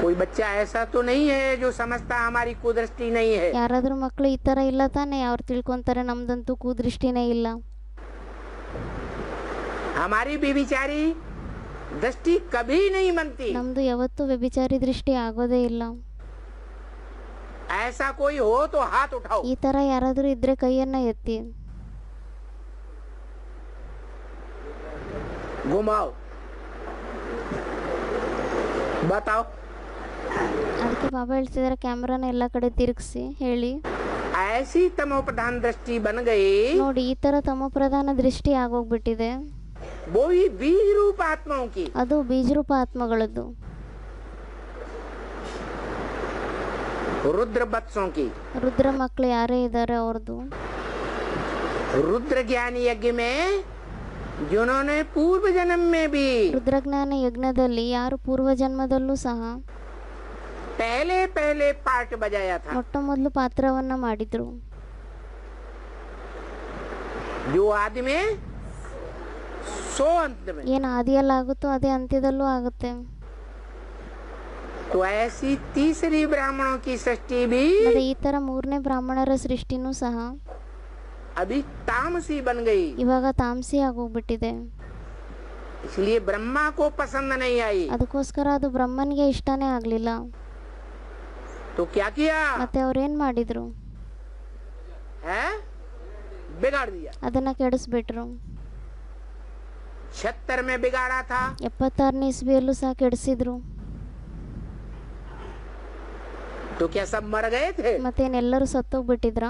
कोई बच्चा ऐसा तो नहीं है जो समझता हमारी कुदृष्टि नहीं है। ಯಾರಾದ್ರೂ ಮಕ್ಕಳು ಈ ತರ ಇಲ್ಲ ತಾನೆ? ಅವ್ರು ತಿಳ್ಕೊಂತಾರೆ ನಮ್ದಂತೂ ಕುದೃಷ್ಟಿನೇ ಇಲ್ಲ. हमारी व्यभिचारी दृष्टि कभी नहीं बनती। ನಮ್ದು ಯಾವತ್ತೂ ವ್ಯಭಿಚಾರಿ ದೃಷ್ಟಿ ಆಗೋದೇ ಇಲ್ಲ. ऐसा कोई हो तो हाथ उठाओ। ಈ ತರ ಯಾರಾದ್ರೂ ಇದ್ರೆ ಕೈಯನ್ನ ಎತ್ತಿ. घुमाओ, बताओ। ಅದಕ್ಕೆ ಬಾಬಾ ಹೇಳ್ತಿದ್ದಾರೆ ಕ್ಯಾಮ್ರಾನ ಎಲ್ಲ ಕಡೆ ತಿರುಗಿಸಿ ಹೇಳಿ. ऐसी तमो प्रधान दृष्टि बन गई, ನೋಡಿ ಈ ತರ ತಮೋ ಪ್ರಧಾನ दृष्टि ಆಗೋಗ್ಬಿಟ್ಟಿದೆ. वो भी बीज रूप आत्माओं की, ಅದು ಬೀಜರೂಪ ಆತ್ಮಗಳದ್ದು, रुद्र बत्सों की। ರುದ್ರ ಮಕ್ಕಳು ಯಾರೇ ಇದ್ದಾರೆ ಅವ್ರದ್ದು. रुद्र ज्ञान यज्ञ में जिन्होंने पूर्व जन्म में भी ರುದ್ರಜ್ಞಾನ ಯಜ್ಞದಲ್ಲಿ ಯಾರು ಪೂರ್ವ ಜನ್ಮದಲ್ಲೂ ಸಹ पहले पहले पार्ट बजाया था, ಮೊಟ್ಟ ಮೊದಲು ಪಾತ್ರವನ್ನ ಮಾಡಿದ್ರು. जो आदि में सो अंत में, ಏನು ಆದಿಯಲ್ಲಾಗುತ್ತೋ ಅದೇ ಅಂತ್ಯದಲ್ಲೂ ಆಗುತ್ತೆ. तो ऐसी तीसरी ब्राह्मणों की सृष्टि भी ಮತ್ತೆ ಈ ತರ ಮೂರನೇ ಬ್ರಾಹ್ಮಣರ ಸೃಷ್ಟಿನೂ ಸಹ अभी तामसी बन गई। ಇವಾಗ ತಾಮಸಿ ಆಗೋಗ್ಬಿಟ್ಟಿದೆ. इसलिए ब्रह्मा को पसंद नहीं आई, ಅದಕ್ಕೋಸ್ಕರ ಅದು ಬ್ರಹ್ಮನ್ಗೆ ಇಷ್ಟನೇ ಆಗ್ಲಿಲ್ಲ. तो क्या किया ಮತ್ತೆ ಅವ್ರೇನ್ ಮಾಡಿದ್ರು, है? बिगाड़ दिया। ಅದನ್ನ ಕೆಡಿಸ್ಬಿಟ್ರು. 76 में बिगाड़ा था, 76ನೇ ಇಸ್ವಿಯಲ್ಲೂ ಸಹ ಕೆಡಿಸಿದ್ರು. तो क्या सब मर गए थे? ಮತ್ತೇನೆಲ್ಲರೂ ಸತ್ತೋಗ್ಬಿಟ್ಟಿದ್ರ?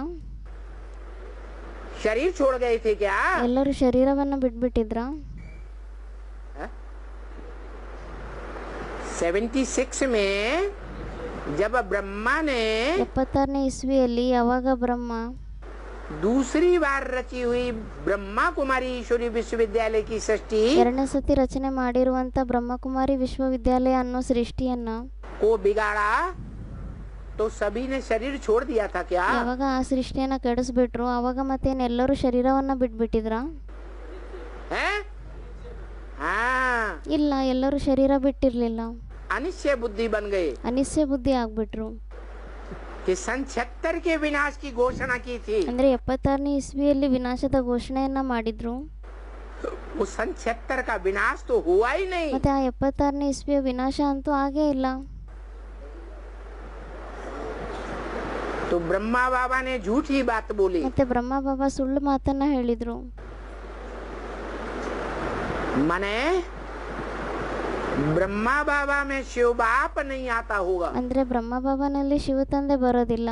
शरीर छोड़ गए थे क्या? ಎಲ್ಲರೂ ಶರೀರವನ್ನ ಬಿಟ್ಬಿಟ್ಟಿದ್ರ? 76 में जब ब्रह्मा ने 76ನೇ ಇಸ್ವಿಯಲ್ಲಿ ಯಾವಾಗ ಬ್ರಹ್ಮ दूसरी बार रची हुई ब्रह्मा कुमारी ईश्वरी विश्वविद्यालय की सृष्टि ಎರಡನೇ ಸತಿ ರಚನೆ ಮಾಡಿರುವಂತ ಬ್ರಹ್ಮಕುಮಾರಿ ವಿಶ್ವವಿದ್ಯಾಲಯ ಅನ್ನೋ ಸೃಷ್ಟಿಯನ್ನ को बिगाड़ा, तो सभी ने शरीर छोड़ दिया था क्या? ಯಾವಾಗ ಆ ಸೃಷ್ಟಿಯನ್ನ ಕೆಡಿಸ್ಬಿಟ್ರು ಅವಾಗ ಮತ್ತೇನೆಲ್ಲರೂ ಶರೀರವನ್ನ ಬಿಟ್ಬಿಟ್ಟಿದ್ರ? हैं? हाँ, ಇಲ್ಲ, ಎಲ್ಲರೂ ಶರೀರ ಬಿಟ್ಟಿರ್ಲಿಲ್ಲ. अनिश्चय बुद्धि बन गए ಅನಿಶ್ಚಯ ಬುದ್ಧಿ ಆಗ್ಬಿಟ್ರು. कि सन 76 के विनाश की घोषणा की थी। ಅಂದ್ರೆ 76ನೇ ಇಸ್ವಿಯಲ್ಲಿ ವಿನಾಶದ ಘೋಷಣೆಯನ್ನ ಮಾಡಿದ್ರು. वो सन 76 का विनाश तो हुआ ही नहीं। ಮತ್ತೆ ಆ 76ನೇ ಇಸ್ವಿಯ ವಿನಾಶ ಅಂತೂ ಆಗೇ ಇಲ್ಲ. तो ब्रह्मा बाबा ने झूठी बात बोली। ಮತ್ತೆ ಬ್ರಹ್ಮ ಬಾಬಾ ಸುಳ್ಳು ಮಾತನ್ನ ಹೇಳಿದ್ರು. मने ब्रह्मा बाबा में शिव बाप नहीं आता होगा, ಅಂದ್ರೆ ಬ್ರಹ್ಮ ಬಾಬಾನಲ್ಲಿ ಶಿವ ತಂದೆ ಬರೋದಿಲ್ಲ,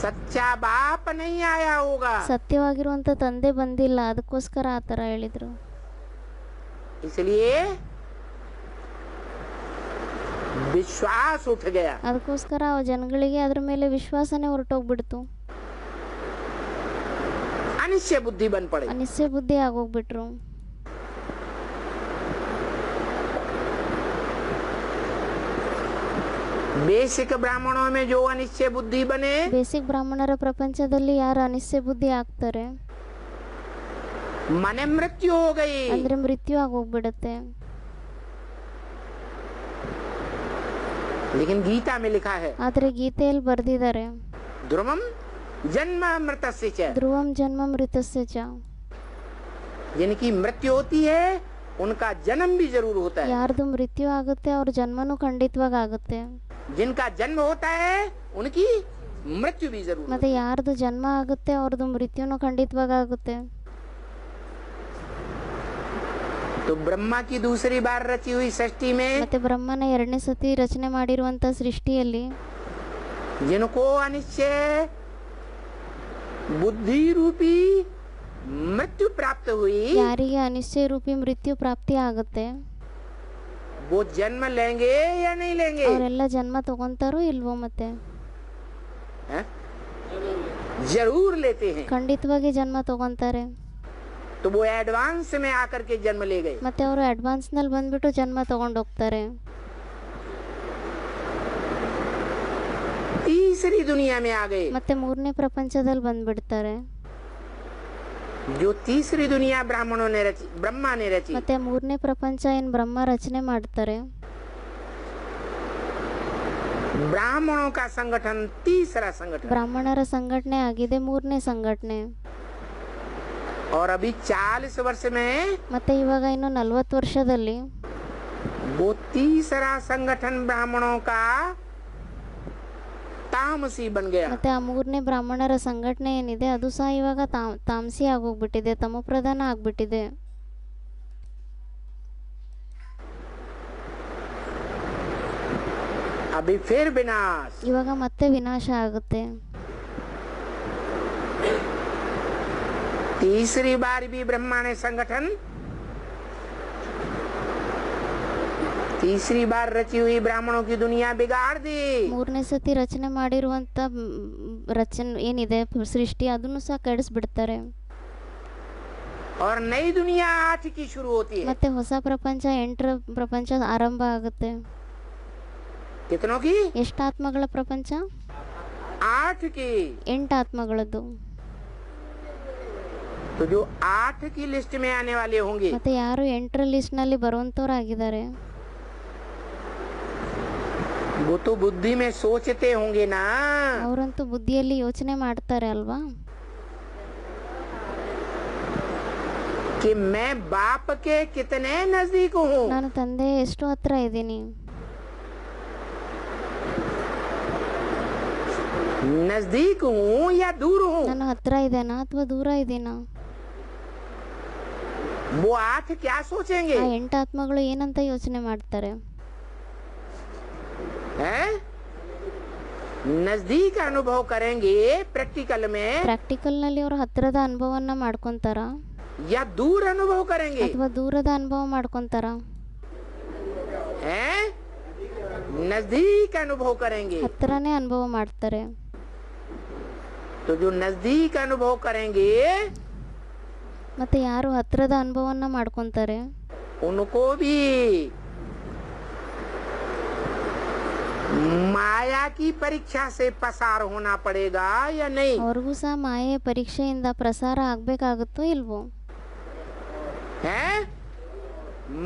सच्चा बाप नहीं आया होगा। ಸತ್ಯವಾಗಿರುವಂತ ತಂದೆ ಬಂದಿಲ್ಲ, ಅದಕ್ಕೋಸ್ಕರ ಆ ತರ ಹೇಳಿದ್ರು. इसलिए विश्वास उठ गया। ಅದಕ್ಕೋಸ್ಕರ ಆ ಜನಗಳಿಗೆ ಅದ್ರ ಮೇಲೆ ವಿಶ್ವಾಸನೇ ಹೊರಟೋಗ್ಬಿಡ್ತು. अनिश्चय बुद्धि बन पड़े। ಅನಿಶ್ಚಯ ಬುದ್ಧಿ ಆಗೋಗ್ಬಿಟ್ರು. बेसिक ब्राह्मणों में जो अनिश्चय बुद्धि बने, ಬೇಸಿಕ್ ಬ್ರಾಹ್ಮಣರ ಪ್ರಪಂಚದಲ್ಲಿ ಯಾರು ಅನಿಶ್ಚಯ ಬುದ್ಧಿ ಆಗ್ತಾರೆ मने मृत्यु हो गई। ಅಂದ್ರೆ ಮೃತ್ಯು ಆಗೋಗ್ಬಿಡುತ್ತೆ. लेकिन गीता में लिखा है ಆದ್ರೆ ಗೀತೆಯಲ್ಲಿ ಬರ್ದಿದ್ದಾರೆ ध्रुवम जन्म मृतस्य च, ಧ್ರುವಂ ಜನ್ಮ ಮೃತಸ್ಯ ಚ. जिनकी मृत्यु होती है उनका जन्म भी जरूर होता है। ಯಾರ್ದು ಮೃತ್ಯು ಆಗುತ್ತೆ ಅವ್ರ ಜನ್ಮನೂ ಖಂಡಿತವಾಗಿ ಆಗುತ್ತೆ. जिनका जन्म होता है उनकी मृत्यु भी जरूर ಮತ್ತೆ होती है। ಯಾರ್ದು ಜನ್ಮ ಆಗುತ್ತೆ ಅವ್ರದ್ದು ಮೃತ್ಯುನೂ ಖಂಡಿತವಾಗಿ ಆಗುತ್ತೆ. तो ब्रह्मा की दूसरी बार रची हुई सृष्टि में ಮತ್ತೆ ಬ್ರಹ್ಮನ ಎರಡನೇ ಸತಿ ರಚನೆ ಮಾಡಿರುವಂತ ಸೃಷ್ಟಿಯಲ್ಲಿ जिनको अनिश्चय बुद्धि रूपी मृत्यु प्राप्त हुई, ಯಾರಿಗೆ ಅನಿಶ್ಚಯ ರೂಪಿ ಮೃತ್ಯು ಪ್ರಾಪ್ತಿ ಆಗುತ್ತೆ वो जन्म लेंगे या नहीं लेंगे? ಅವರೆಲ್ಲ ಜನ್ಮ ತಗೊಂತಾರೋ ಇಲ್ವೋ? ಮತ್ತೆ हैं? जरूर लेते हैं। ಖಂಡಿತವಾಗಿ ಜನ್ಮ ತಗೊಂತಾರೆ. तो वो एडवांस में आकर के जन्म ले गए। ಮತ್ತೆ ಅವರು ಅಡ್ವಾನ್ಸ್ ನಲ್ಲಿ ಬಂದ್ಬಿಟ್ಟು ಜನ್ಮ ತಗೊಂಡೋಗ್ತಾರೆ. तीसरी दुनिया में आ गए। ಮತ್ತೆ ಮೂರನೇ ಪ್ರಪಂಚದಲ್ಲಿ ಬಂದ್ಬಿಡ್ತಾರೆ. जो तीसरी दुनिया ब्राह्मणों ने रची, ब्रह्मा ने रची, ಮತ್ತೆ ಮೂರನೇ ಪ್ರಪಂಚ ಏನ್ ಬ್ರಹ್ಮ ರಚನೆ ಮಾಡ್ತಾರೆ. ब्राह्मणों का संगठन तीसरा संगठन, ಬ್ರಾಹ್ಮಣರ ಸಂಘಟನೆ ಆಗಿದೆ ಮೂರನೇ ಸಂಘಟನೆ. और अभी 40 वर्ष में ಮತ್ತೆ ಇವಾಗ ಇನ್ನು 40 ವರ್ಷದಲ್ಲಿ वो तीसरा संगठन ब्राह्मणों का तामसी बन गया। ಮತ್ತೆ ಆ ಮೂರನೇ ಬ್ರಾಹ್ಮಣರ ಸಂಘಟನೆ ಏನಿದೆ ಅದು ಸಹ ಇವಾಗ ತಾಮಸಿ ಆಗೋಗ್ಬಿಟ್ಟಿದೆ, ತಮೋ ಪ್ರಧಾನ ಆಗ್ಬಿಟ್ಟಿದೆ. अभी फिर विनाश। ಇವಾಗ ಮತ್ತೆ ವಿನಾಶ ಆಗುತ್ತೆ। तीसरी बार भी ब्रह्मा ने संगठन, तीसरी बार रची हुई ब्राह्मणों की दुनिया बिगाड़ दी। ಮೂರನೇ ಸತಿ ರಚನೆ ಮಾಡಿರುವಂತ ರಚನೆ ಏನಿದೆ ಸೃಷ್ಟಿ ಅದನ್ನು ಸಹ ಕೆಡಿಸ್ಬಿಡ್ತಾರೆ। और नई दुनिया 8 की शुरू होती है। ಮತ್ತೆ ಹೊಸ ಪ್ರಪಂಚ 8ರ ಪ್ರಪಂಚ ಆರಂಭ ಆಗುತ್ತೆ। कितनों की? ಎಷ್ಟು ಆತ್ಮಗಳ ಪ್ರಪಂಚ? 8 की। 8 ಆತ್ಮಗಳದ್ದು। तो जो 8 की लिस्ट में आने वाले होंगे, ಮತ್ತೆ ಯಾರು 8ರ ಲಿಸ್ಟ್ ನಲ್ಲಿ ಬರುವಂತವರಾಗಿದ್ದಾರೆ वो तो बुद्धि में सोचते होंगे ना ಅವರಂತೂ ಬುದ್ಧಿಯಲ್ಲಿ ಯೋಚನೆ ಮಾಡ್ತಾರೆ ಅಲ್ವಾ कि मैं बाप के कितने नजदीक हूँ। ನಾನು ತಂದೆ ಎಷ್ಟು ಹತ್ರ ಇದ್ದೀನಿ। नजदीक हूँ या दूर हूँ? ನಾನು ಹತ್ರ ಇದ್ದೇನಾ ಅಥವಾ ದೂರ ಇದ್ದೀನಾ? वो 8 क्या सोचेंगे? ಆ 8 ಆತ್ಮಗಳು ಏನಂತ ಯೋಚನೆ ಮಾಡ್ತಾರೆ? हैं? नजदीक अनुभव करेंगे प्रैक्टिकल में, ಪ್ರಾಕ್ಟಿಕಲ್ ನಲ್ಲಿ ಅವರು ಹತ್ತಿರದ ಅನುಭವವನ್ನ ಮಾಡ್ಕೊಂತಾರ या दूर अनुभव करेंगे? ಅಥವಾ ದೂರದ ಅನುಭವ ಮಾಡ್ಕೊಂತಾರ? हैं? नजदीक अनुभव करेंगे। ಹತ್ತಿರನೇ ಅನುಭವ ಮಾಡ್ತಾರೆ। तो जो नजदीक अनुभव करेंगे ಮತ್ತೆ ಯಾರು ಹತ್ತಿರದ ಅನುಭವವನ್ನ ಮಾಡ್ಕೊಂತಾರೆ उनको भी माया की परीक्षा से पसार होना पड़ेगा या नहीं? ಅವ್ರಿಗೂ ಸಹ ಮಾಯೆಯ ಪರೀಕ್ಷೆಯಿಂದ ಪ್ರಸಾರ ಆಗ್ಬೇಕಾಗುತ್ತೋ ಇಲ್ವೋ? है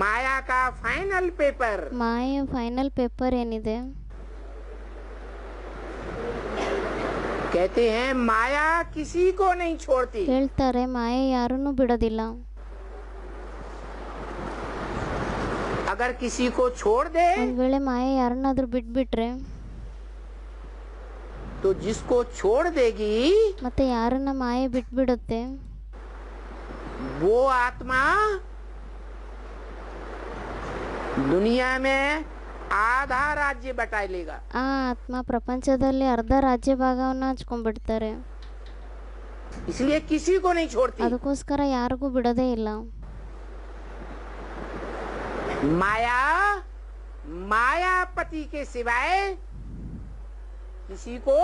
माया का फाइनल पेपर। ಮಾಯೆಯ ಫೈನಲ್ ಪೇಪರ್ ಏನಿದೆ कहते हैं माया किसी को नहीं छोड़ती। ಹೇಳ್ತಾರೆ ಮಾಯೆ ಯಾರನ್ನೂ ಬಿಡೋದಿಲ್ಲ। अगर किसी को छोड़ दे ಒಂದ್ ವೇಳೆ ಮಾಯೆ ಯಾರನ್ನಾದ್ರೂ ಬಿಟ್ಬಿಟ್ರೆ तो जिसको छोड़ देगी ಮತ್ತೆ ಯಾರನ್ನ ಮಾಯೆ ಬಿಟ್ಬಿಡುತ್ತೆ वो आत्मा दुनिया में आधा राज्य बटा लेगा। ಆ ಆತ್ಮ ಪ್ರಪಂಚದಲ್ಲಿ ಅರ್ಧ ರಾಜ್ಯ ಭಾಗವನ್ನ ಹಂಚ್ಕೊಂಡ್ಬಿಡ್ತಾರೆ। इसलिए किसी को नहीं छोड़ती। ಅದಕ್ಕೋಸ್ಕರ ಯಾರಿಗೂ ಬಿಡೋದೇ ಇಲ್ಲ। माया मायापति के सिवाय किसी को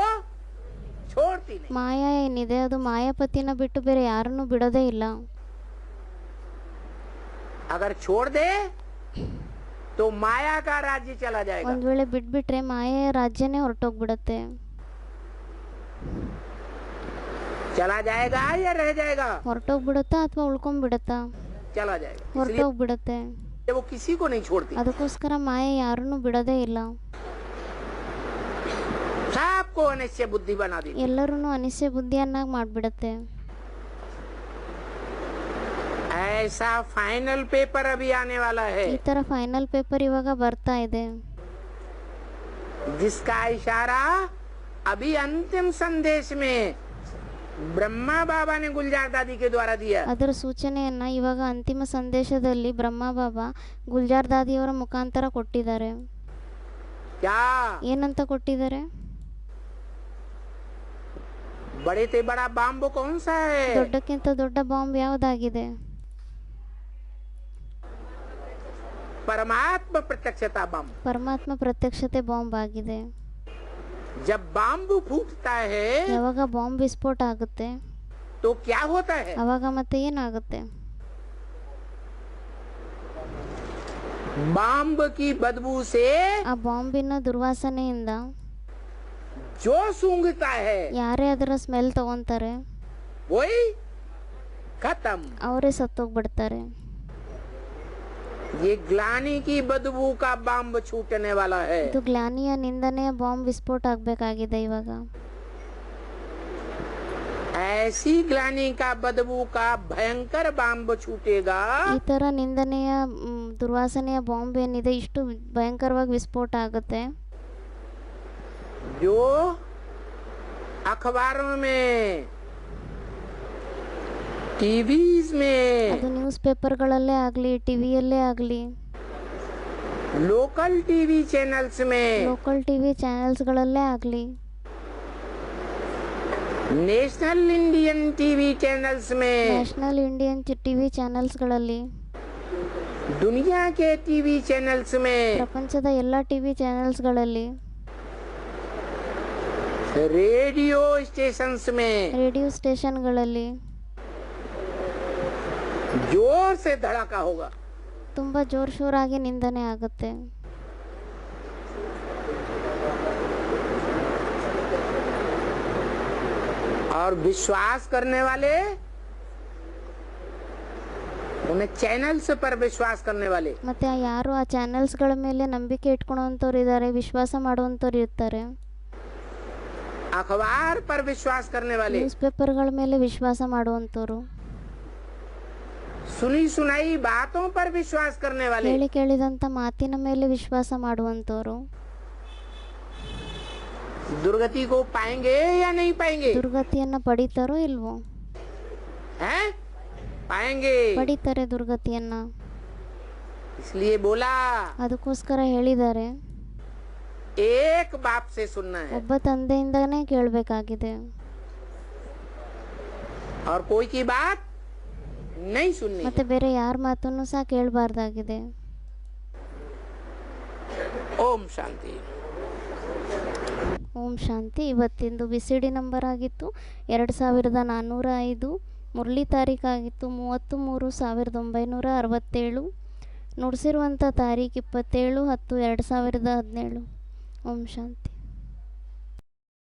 छोड़ती नहीं। ಮಾಯಾ ಏನಿದೆ ಅದು ಮಾಯಾಪತಿನ ಬಿಟ್ಟು ಬೇರೆ ಯಾರನ್ನೂ ಬಿಡೋದೇ ಇಲ್ಲ। अगर छोड़ दे तो माया का राज्य चला जाएगा। ಒಂದ್ ವೇಳೆ ಬಿಟ್ಬಿಟ್ರೆ ಮಾಯೆಯ ರಾಜ್ಯನೇ ಹೊರಟೋಗ್ಬಿಡತ್ತೆ। चला जाएगा या रह जाएगा? ಹೊರಟೋಗ್ಬಿಡುತ್ತಾ ಅಥವಾ ಉಳ್ಕೊಂಡ್ಬಿಡುತ್ತಾ? चला जाएगा। इसलिए ಹೊರಟೋಗ್ಬಿಡತ್ತೆ। वो किसी को नहीं छोड़ती। ಅದಕ್ಕೋಸ್ಕರ ಮಾಯೆ ಯಾರನ್ನೂ ಬಿಡೋದೇ ಇಲ್ಲ। सबको अनिश्चय बुद्धि बना दी। ಎಲ್ಲರನ್ನೂ ಅನಿಶ್ಚಯ ಬುದ್ಧಿಯನ್ನಾಗಿ ಮಾಡ್ಬಿಡತ್ತೆ। ऐसा फाइनल पेपर अभी आने वाला है ಈ ತರ ಫೈನಲ್ ಪೇಪರ್ ಇವಾಗ ಬರ್ತಾ ಇದೆ जिसका इशारा अभी अंतिम संदेश में ब्रह्मा बाबा ने गुलजार दादी के द्वारा दिया। ಅದರ ಸೂಚನೆಯನ್ನ ಇವಾಗ ಅಂತಿಮ ಸಂದೇಶದಲ್ಲಿ ಬ್ರಹ್ಮ ಬಾಬಾ ಗುಲ್ಜಾರ್ ದಾದಿಯವರ ಮುಖಾಂತರ ಕೊಟ್ಟಿದ್ದಾರೆ। क्या ಏನಂತ ಕೊಟ್ಟಿದ್ದಾರೆ? बड़े से बड़ा बम कौन सा है? ದೊಡ್ಡಕ್ಕಿಂತ ದೊಡ್ಡ ಬಾಂಬ್ ಯಾವುದಾಗಿದೆ? परमात्म प्रत्यक्षता बम। ಪರಮಾತ್ಮ ಪ್ರತ್ಯಕ್ಷತೆ ಬಾಂಬ್ ಆಗಿದೆ। जब बम फूटता है ಯಾವಾಗ ಬಾಂಬ್ ವಿಸ್ಫೋಟ ಆಗುತ್ತೆ तो क्या होता है? ಅವಾಗ ಮತ್ತೆ ಏನಾಗುತ್ತೆ? बम की बदबू से ಆ ಬಾಂಬಿನ ದುರ್ವಾಸನೆಯಿಂದ जो सूंघता है ಯಾರೇ ಅದರ ಸ್ಮೆಲ್ ತಗೊಂತಾರೆ वही खत्म। ಅವರೇ ಸತ್ತೋಗ್ಬಿಡ್ತಾರೆ। ये ग्लानी की बदबू का बम छूटने वाला है। ಇದು ಗ್ಲಾನಿಯ ನಿಂದನೆಯ ಬಾಂಬ್ ವಿಸ್ಫೋಟ ಆಗ್ಬೇಕಾಗಿದೆ ಇವಾಗ। ऐसी ग्लानी का बदबू का भयंकर बम छूटेगा ಈ ತರ ನಿಂದನೆಯ ದುರ್ವಾಸನೆಯ ಬಾಂಬ್ ಏನಿದೆ ಇಷ್ಟು ಭಯಂಕರವಾಗಿ ವಿಸ್ಫೋಟ ಆಗುತ್ತೆ जो अखबारों में टीवीज में ಅದು ನ್ಯೂಸ್ ಪೇಪರ್ಗಳಲ್ಲೇ ಆಗಲಿ ಟಿವಿಯಲ್ಲೇ ಆಗಲಿ लोकल टीवी चैनल्स में, ಲೋಕಲ್ ಟಿ ವಿ ಚಾನೆಲ್ಸ್ಗಳಲ್ಲೇ ಆಗಲಿ, नेशनल इंडियन टीवी चैनल्स में, ನ್ಯಾಷನಲ್ ಇಂಡಿಯನ್ ಟಿ ವಿ ಚಾನೆಲ್ಸ್ಗಳಲ್ಲಿ, दुनिया के टीवी चैनल्स में, ಪ್ರಪಂಚದ ಎಲ್ಲ ಟಿ ವಿ ಚಾನೆಲ್ಸ್ಗಳಲ್ಲಿ, रेडियो स्टेशंस में ರೇಡಿಯೋ ಸ್ಟೇಷನ್ಗಳಲ್ಲಿ जोर से धड़ाका होगा। ತುಂಬ ಜೋರು ಶೋರಾಗಿ ನಿಂದನೆ ಆಗುತ್ತೆ. और विश्वास करने वाले, उन्हें चैनल्स पर विश्वास करने वाले, ಮತ್ತು ಯಾರು ಆ ಚಾನೆಲ್ಸ್ಗಳ ಮೇಲೆ ನಂಬಿಕೆ ಇಟ್ಕೊಳ್ಳೋವಂಥವ್ರು ಇದ್ದಾರೆ, ವಿಶ್ವಾಸ ಮಾಡುವಂಥವ್ರು ಇರ್ತಾರೆ, अखबार पर विश्वास करने वाले, ನ್ಯೂಸ್ ಪೇಪರ್ಗಳ ಮೇಲೆ ವಿಶ್ವಾಸ ಮಾಡುವಂಥವ್ರು, सुनी सुनाई बातों पर विश्वास करने वाले, ಕೇಳಿ ಕೇಳಿದಂಥ ಮಾತಿನ ಮೇಲೆ ವಿಶ್ವಾಸ ಮಾಡುವಂಥವ್ರು दुर्गति को पाएंगे या नहीं पाएंगे? ದುರ್ಗತಿಯನ್ನು ಪಡಿತಾರೋ ಇಲ್ವೋ? हैं? पाएंगे। ಪಡಿತಾರೆ ದುರ್ಗತಿಯನ್ನು. इसलिए बोला ಅದಕ್ಕೋಸ್ಕರ ಹೇಳಿದ್ದಾರೆ, एक बाप से सुनना है ಒಬ್ಬ ತಂದೆಯಿಂದನೇ ಕೇಳಬೇಕಾಗಿದೆ, और कोई की बात नहीं सुननी। ಮತ್ತೆ ಬೇರೆ ಯಾರ ಮಾತನ್ನು ಸಹ ಕೇಳಬಾರ್ದಾಗಿದೆ. ओम शांति। ಓಂ ಶಾಂತಿ. ಇವತ್ತಿಂದು BCD ನಂಬರ್ ಆಗಿತ್ತು 2405, ಮುರಳಿ ತಾರೀಕಾಗಿತ್ತು 30/3/1967, ನುಡಿಸಿರುವಂಥ ತಾರೀಕು 27/10/2017. ಓಂ ಶಾಂತಿ.